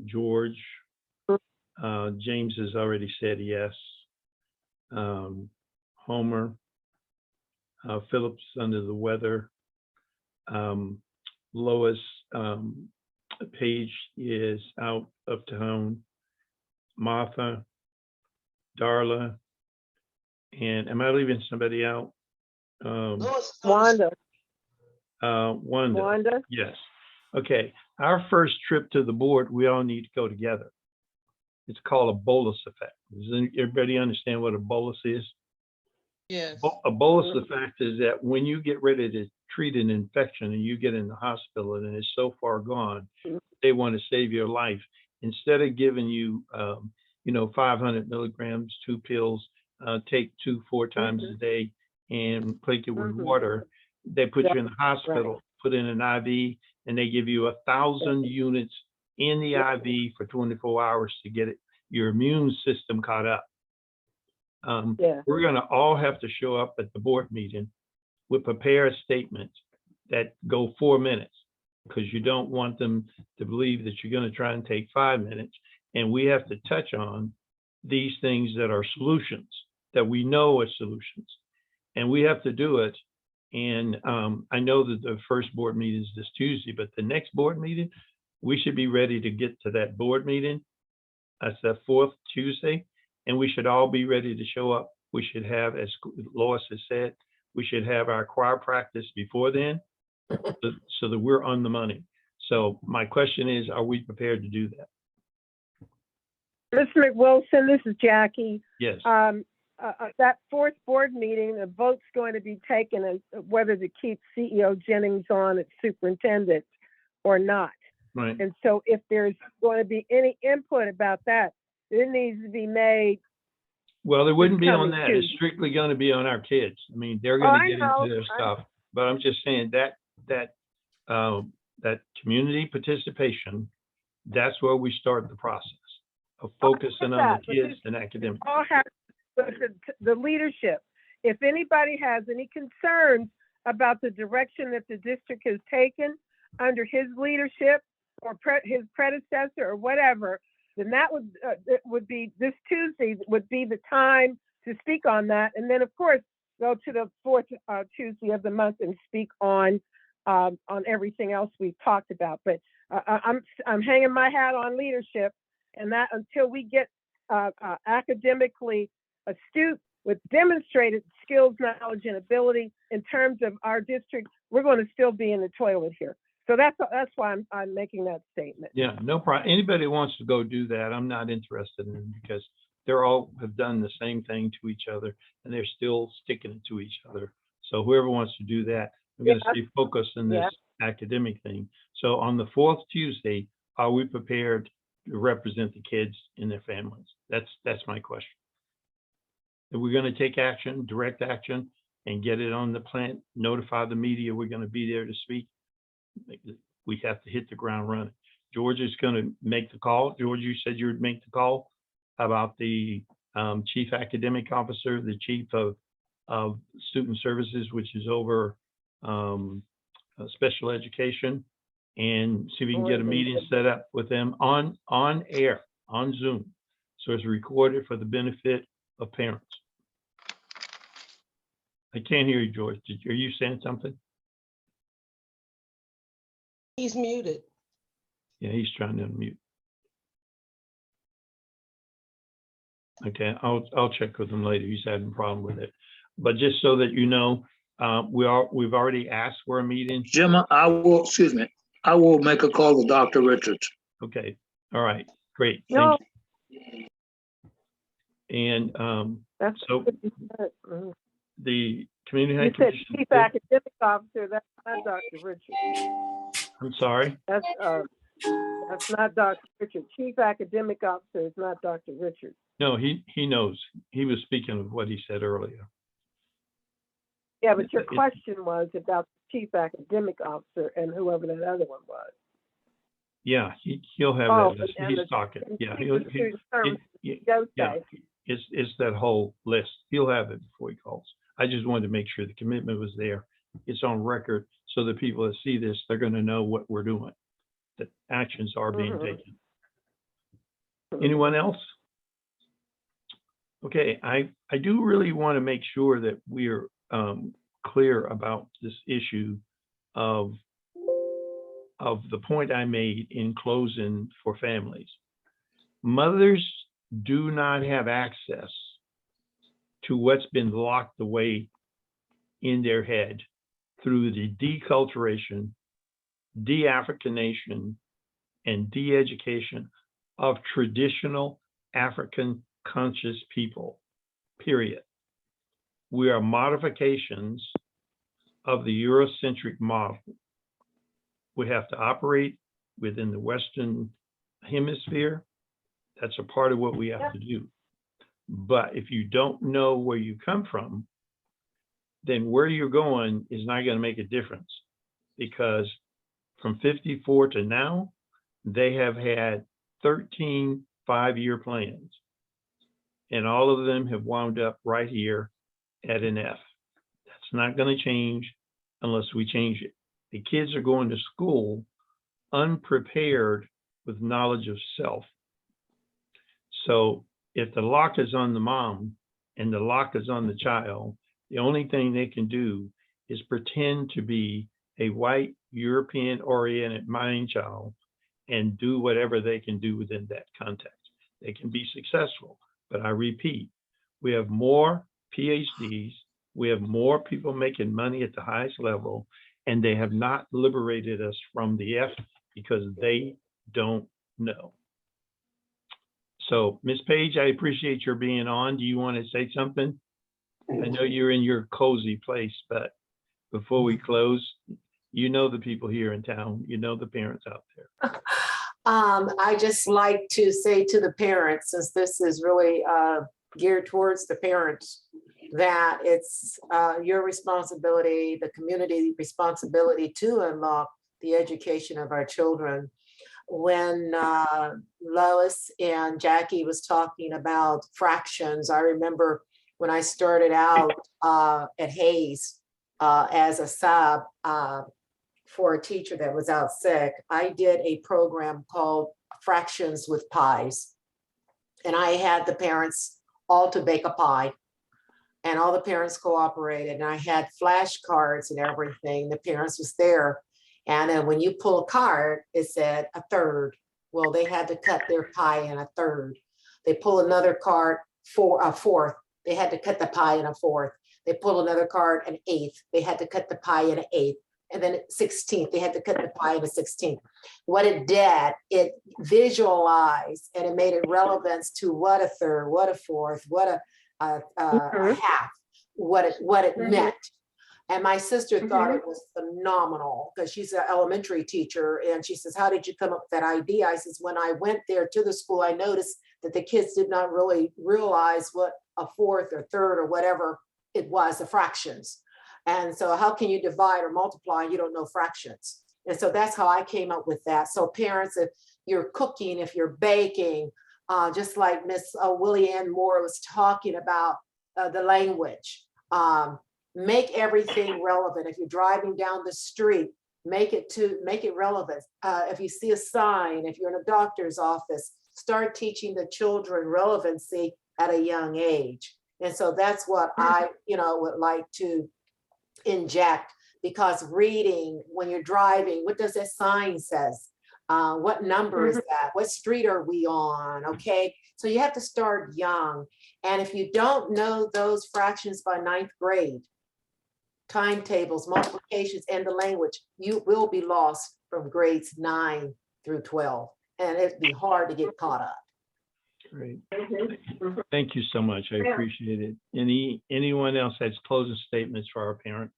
George, James has already said yes. Homer, Phillips under the weather. Lois, Paige is out of town. Martha, Darla, and am I leaving somebody out? Wanda. Wanda. Yes. Okay. Our first trip to the board, we all need to go together. It's called a bolus effect. Does everybody understand what a bolus is? Yes. A bolus effect is that when you get ready to treat an infection and you get in the hospital and it's so far gone, they want to save your life. Instead of giving you, 500 milligrams, 2 pills, take 2-4 times a day and take it with water, they put you in the hospital, put in an IV, and they give you 1,000 units in the IV for 24 hours to get your immune system caught up. We're going to all have to show up at the board meeting with prepare statements that go 4 minutes, because you don't want them to believe that you're going to try and take 5 minutes. And we have to touch on these things that are solutions, that we know are solutions. And we have to do it. And I know that the first board meeting is this Tuesday, but the next board meeting, we should be ready to get to that board meeting. That's the 4th Tuesday. And we should all be ready to show up. We should have, as Lois has said, we should have our choir practice before then, so that we're on the money. So my question is, are we prepared to do that? Mr. McWilson, this is Jackie. Yes. That 4th board meeting, the vote's going to be taken as whether to keep CEO Jennings on as superintendent or not. Right. And so if there's going to be any input about that, it needs to be made. Well, it wouldn't be on coming that. It's strictly going to be on our kids. I mean, they're going to get into their stuff. But I'm just saying that community participation, that's where we start the process of focusing on the kids and academics. All have the leadership. If anybody has any concerns about the direction that the district has taken under his leadership or his predecessor or whatever, then that would be this Tuesday would be the time to speak on that. And then of course, go to the 4th Tuesday of the month and speak on everything else we've talked about. But I'm hanging my hat on leadership, And that until we get academically astute with demonstrated skills, knowledge, and ability in terms of our district, we're going to still be in the toilet here. So that's why I'm making that statement. Yeah, no problem. Anybody who wants to go do that, I'm not interested in, because they're all have done the same thing to each other and they're still sticking it to each other. So whoever wants to do that, I'm going to Yeah. stay focused in this academic thing. So on the fourth Tuesday, are we prepared to represent the kids and their families? That's my question. If we're going to take action, direct action, and get it on the plant, notify the media we're going to be there to speak, we have to hit the ground running. George is going to make the call. George, you said you would make the call about the chief academic officer, the chief of student services, which is over special education, and see if we can get a meeting set up with them on air, on Zoom. So it's recorded for the benefit of parents. I can't hear you, George. Are you saying something? He's muted. Yeah, he's trying to unmute. Okay, I'll check with him later. He's having a problem with it. But just so that you know, we've already asked for a meeting. Jim, I will make a call to Dr. Richards. Okay, all right, great, No, thank you. And that's so what you said. Mhm. the community You health said commission. chief academic officer. That's not Dr. Richard. I'm sorry. That's not Dr. Richard. Chief academic officer is not Dr. Richard. No, he knows. He was speaking of what he said earlier. Yeah, but your question was about the chief academic officer and whoever that other one was. Yeah, he'll have Oh, that list. and He's the- talking. and Yeah, student services, yeah, Youngstown. it's that whole list. He'll have it before he calls. I just wanted to make sure the commitment was there. It's on record, so the people that see this, they're going to know what we're doing, that actions are being Mhm. taken. Anyone else? Okay, I do really want to make sure that we're clear about this issue of the point I made in closing for families. Mothers do not have access to what's been locked away in their head through the deculturation, de-Africanation, and de-education of traditional African conscious people, period. We are modifications of the Eurocentric model. We have to operate within the Western Hemisphere. That's a part of what we have to do. But if you don't know where you come from, then where you're going is not going to make a difference, because from 54 to now, they have had 13 5-year plans. And all of them have wound up right here at an F. That's not going to change unless we change it. The kids are going to school unprepared with knowledge of self. So if the lock is on the mom and the lock is on the child, the only thing they can do is pretend to be a white, European-oriented mind child and do whatever they can do within that context. They can be successful, but I repeat, we have more PhDs, we have more people making money at the highest level, and they have not liberated us from the F because they don't know. So, Ms. Page, I appreciate your being on. Do you want to say something? I know you're in your cozy place, but before we close, you know the people here in town, you know the parents out there. I just like to say to the parents, since this is really geared towards the parents, that it's your responsibility, the community responsibility to unlock the education of our children. When Lois and Jackie was talking about fractions, I remember when I started out at Hayes as a sub for a teacher that was out sick, I did a program called Fractions with Pies. And I had the parents all to bake a pie, and all the parents cooperated. And I had flashcards and everything. The parents was there. And then when you pull a card, it said a third Well, they had to cut their pie in a third. They pull another card for a fourth. They had to cut the pie in a fourth. They pull another card an eighth. They had to cut the pie in an eighth. And then 16th, they had to cut the pie in a 16th. What it did, it visualized and it made it relevance to what a third, what a fourth, what a half, what it meant. And my sister thought it was phenomenal because she's an elementary teacher. And she says, how did you come up with that idea? I says, when I went there to the school, I noticed that the kids did not really realize what a fourth or third or whatever it was, the fractions. And so how can you divide or multiply? You don't know fractions. And so that's how I came up with that. So parents, if you're cooking, if you're baking, just like Miss Willie Ann Moore was talking about the language, make everything relevant. If you're driving down the street, make it relevant. If you see a sign, if you're in a doctor's office, start teaching the children relevancy at a young age. And so that's what I, would like to inject, because reading when you're driving, what does that sign says? What number is that? What street are we on? Okay, so you have to start young. And if you don't know those fractions by 9th grade, timetables, multiplications, and the language, you will be lost from grades 9 through 12. And it'd be hard to get caught up. Great. Thank you so much. I appreciate it. Anyone else has closing statements for our parents?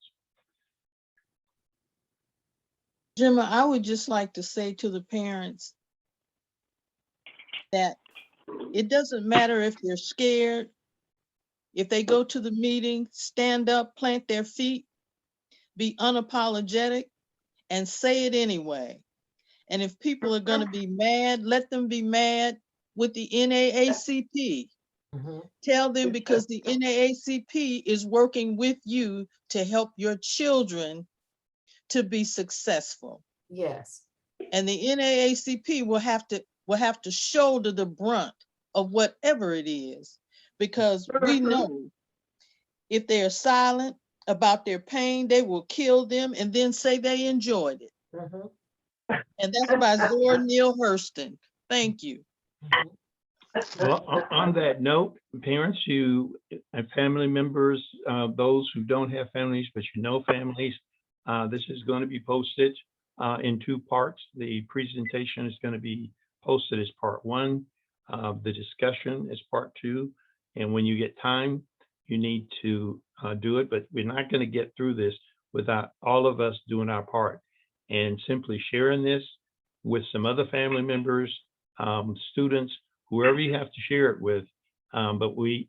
Gemma, I would just like to say to the parents that it doesn't matter if they're scared. If they go to the meeting, stand up, plant their feet, be unapologetic, and say it anyway. And if people are going to be mad, let them be mad with the NAACP. Tell them, because the NAACP is working with you to help your children to be successful. Yes. And the NAACP will have to shoulder the brunt of whatever it is, because we know if they're silent about their pain, they will kill them and then say they enjoyed it. And that's by Zora Neale Hurston. Thank you. Well, on that note, parents, you and family members, those who don't have families, but families, this is going to be posted in 2 parts. The presentation is going to be posted as part 1. The discussion is part 2. And when you get time, you need to do it. But we're not going to get through this without all of us doing our part and simply sharing this with some other family members, students, whoever you have to share it with. But we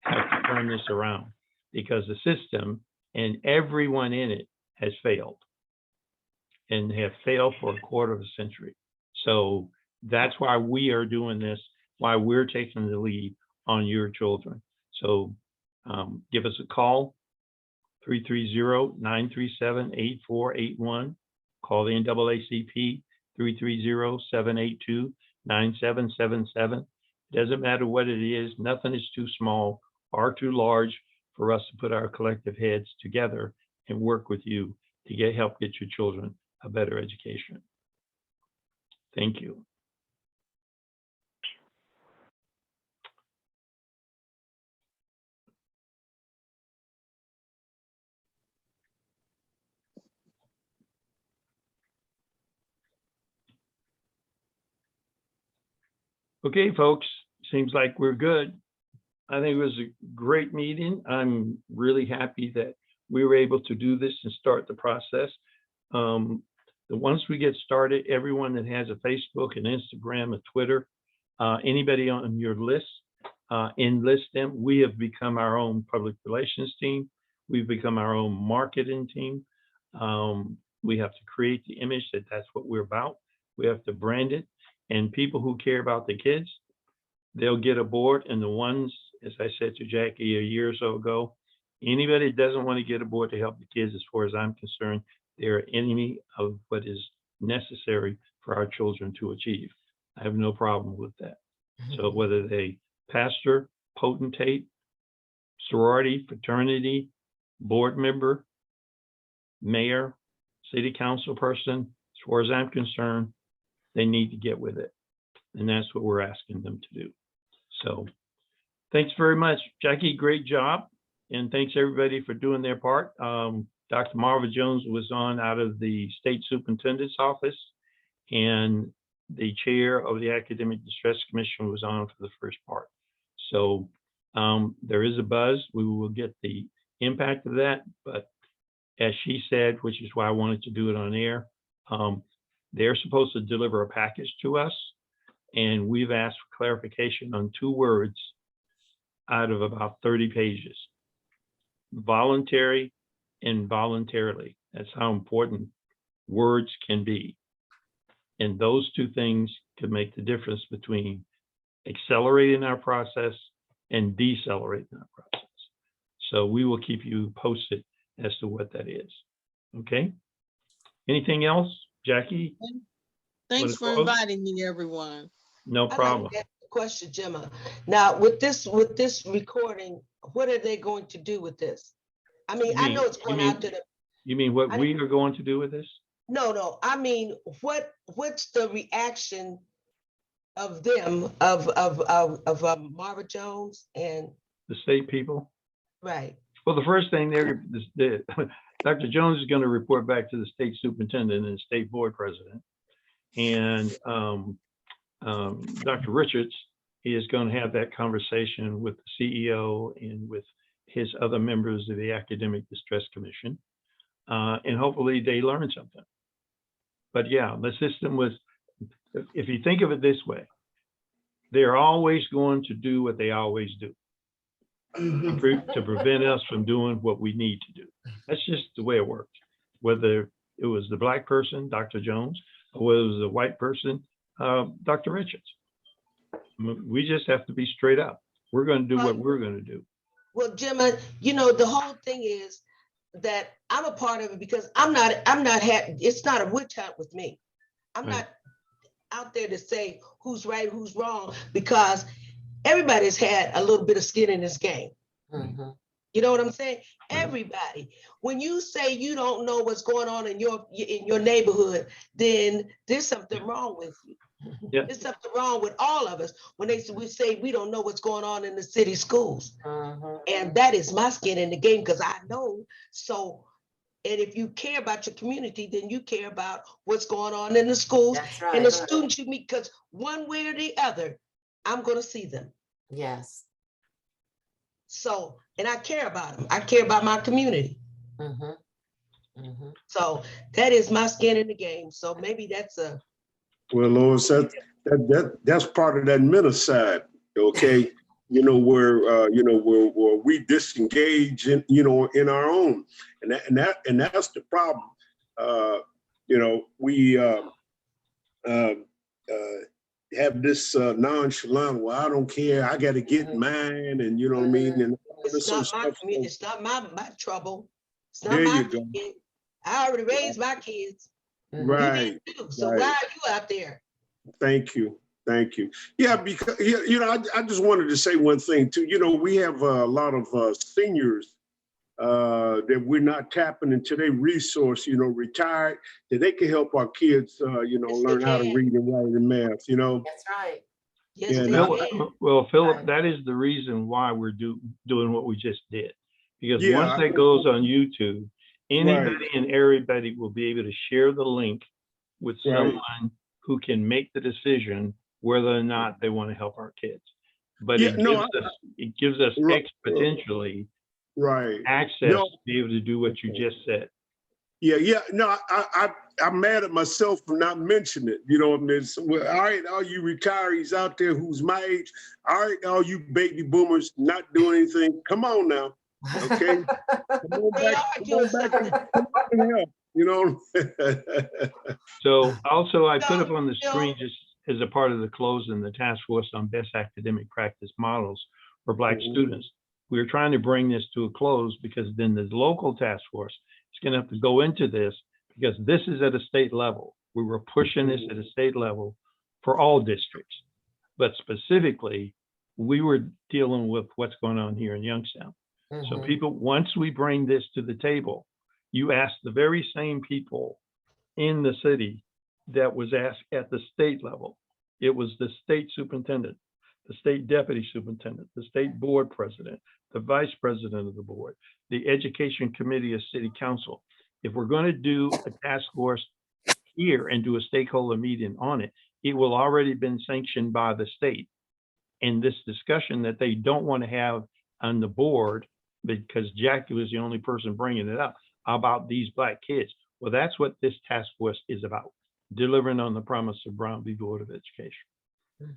have to turn this around, because the system and everyone in it has failed and have failed for a quarter of a century. So that's why we are doing this, why we're taking the lead on your children. So give us a call, 330-937-8481. Call the NAACP, 330-782-9777. It doesn't matter what it is. Nothing is too small or too large for us to put our collective heads together and work with you to help get your children a better education. Thank you. Okay, folks, seems like we're good. I think it was a great meeting. I'm really happy that we were able to do this and start the process. Once we get started, everyone that has a Facebook, an Instagram, a Twitter, anybody on your list, enlist them. We have become our own public relations team. We've become our own marketing team. We have to create the image that that's what we're about. We have to brand it. And people who care about the kids, they'll get aboard. And the ones, as I said to Jackie a year or so ago, anybody that doesn't want to get aboard to help the kids, as far as I'm concerned, they're an enemy of what is necessary for our children to achieve. I have no problem with that. So whether they pastor, potentate, sorority, fraternity, board member, mayor, city council person, as far as I'm concerned, they need to get with it. And that's what we're asking them to do. So thanks very much, Jackie. Great job. And thanks everybody for doing their part. Dr. Marva Jones was on out of the state superintendent's office, and the chair of the Academic Distress Commission was on for the first part. So there is a buzz. We will get the impact of that. But as she said, which is why I wanted to do it on air, they're supposed to deliver a package to us. And we've asked for clarification on 2 words out of about 30 pages. Voluntary and voluntarily. That's how important words can be. And those 2 things could make the difference between accelerating our process and decelerating our process. So we will keep you posted as to what that is. Okay? Anything else, Jackie? Thanks for inviting me, everyone. No problem. Question, Gemma. Now, with this recording, what are they going to do with this? I mean, I know it's going out to the. You mean what we are going to do with this? No. I mean, what's the reaction of them, of Marva Jones and The state people? right? Well, the first thing Dr. Jones is going to report back to the state superintendent and state board president. And Dr. Richards is going to have that conversation with the CEO and with his other members of the Academic Distress Commission. And hopefully they learn something. But yeah, the system was, if you think of it this way, they're always going to do what they always do to prevent us from doing what we need to do. That's just the way it works. Whether it was the Black person, Dr. Jones, or whether it was the white person, Dr. Richards. We just have to be straight up. We're going to do what we're going to do. Well, Gemma, the whole thing is that I'm a part of it because it's not a witch hunt with me. I'm not out there to say who's right, who's wrong, because everybody's had a little bit of skin in this game. Mhm. You know what I'm saying? Everybody. When you say you don't know what's going on in your neighborhood, then there's something wrong with you. Yeah. There's something wrong with all of us when we say we don't know what's going on in the city schools. And that is my skin in the game because I know. So, and if you care about your community, then you care about what's going on in the schools. That's right. And the students you meet, because one way or the other, I'm going to see them. Yes. So, and I care about them. I care about my community. So that is my skin in the game. So maybe that's a. Well, Lois, that's part of that middle side, okay? Where we disengage in our own, and that's the problem. We have this nonchalant. Well, I don't care. I got to get mine, and you know what I mean. And it's not my community. It's not my trouble. It's not there my you go. kid. I already raised my kids. Right. So why are you out there? Thank you. Yeah, because I just wanted to say one thing too. We have a lot of seniors that we're not tapping into their resource. Retired, that they can help our kids. Learn how to read and write and math. That's right. Yes, And, they Philip, well, Philip, that is the reason why we're doing what we just did. Because once that goes on YouTube, anybody and everybody will be able to share the link with someone who can make the decision whether or not they want to help our kids. But it gives us exponentially access to be able to do what you just said. Yeah. No, I'm mad at myself for not mentioning it. You know what I mean? So, all right, all you retirees out there who's my age, all right, all you baby boomers not doing anything, come on now. Okay. Come on back and help, So also I put up on the screen just as a part of the closing, the task force on best academic practice models for Black students. We're trying to bring this to a close because then the local task force is going to have to go into this because this is at a state level. We were pushing this at a state level for all districts, but specifically we were dealing with what's going on here in Youngstown. So people, once we bring this to the table, you ask the very same people in the city that was asked at the state level. It was the state superintendent, the state deputy superintendent, the state board president, the vice president of the board, the education committee of city council. If we're going to do a task force here and do a stakeholder meeting on it, it will already been sanctioned by the state. And this discussion that they don't want to have on the board, because Jackie was the only person bringing it up, about these Black kids. Well, that's what this task force is about, delivering on the promise of Brown v. Board of Education.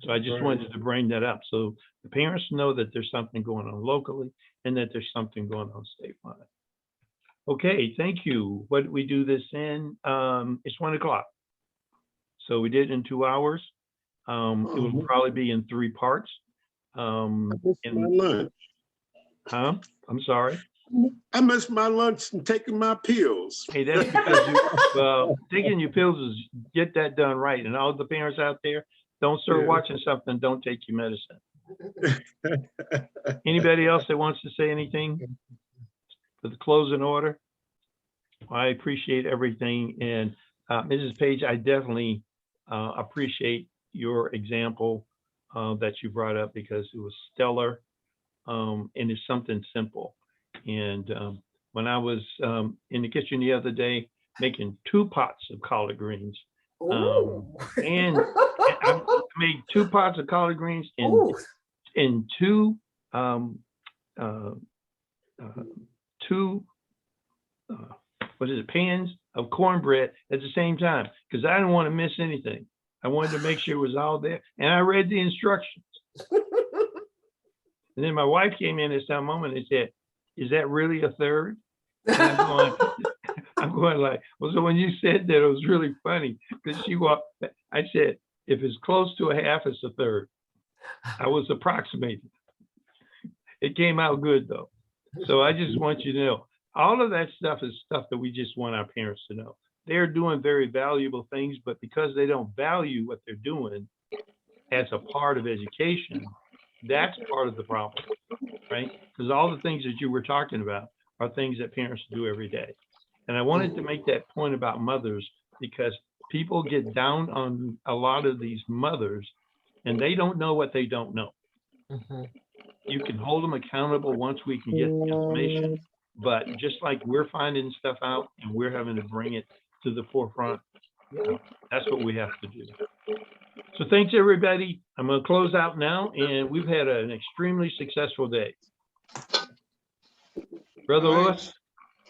So I just wanted to bring that up so the parents know that there's something going on locally and that there's something going on statewide. Okay, thank you. What did we do this in? It's 1 o'clock. So we did it in 2 hours. It will probably be in 3 parts. I missed my lunch. Huh? I'm sorry. I missed my lunch and taking my pills. Hey, that's because taking your pills is get that done right. And all the parents out there, don't start watching something, don't take your medicine. Anybody else that wants to say anything for the closing order? I appreciate everything. And Mrs. Page, I definitely appreciate your example that you brought up because it was stellar and it's something simple. And when I was in the kitchen the other day, making 2 pots of collard greens, and I made 2 pots of collard greens and 2 pans of cornbread at the same time because I didn't want to miss anything. I wanted to make sure it was all there, and I read the instructions. And then my wife came in at some moment and said, "Is that really a third?" And I'm going like, well, so when you said that, it was really funny because I said, if it's close to a half, it's a third. I was approximating. It came out good though. So I just want you to know, all of that stuff is stuff that we just want our parents to know. They're doing very valuable things, but because they don't value what they're doing as a part of education, that's part of the problem, right? Because all the things that you were talking about are things that parents do every day. And I wanted to make that point about mothers because people get down on a lot of these mothers and they don't know what they don't know. You can hold them accountable once we can get the information, but just like we're finding stuff out and we're having to bring it to the forefront, that's what we have to do. So thanks everybody. I'm going to close out now and we've had an extremely successful day. Brother Lewis?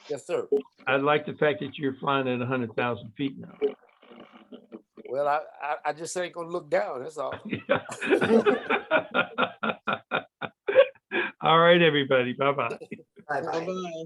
Yes, sir. I like the fact that you're flying at 100,000 feet now. Well, I just ain't gonna look down, that's all. All right, everybody. Bye-bye. Bye-bye. Bye-bye.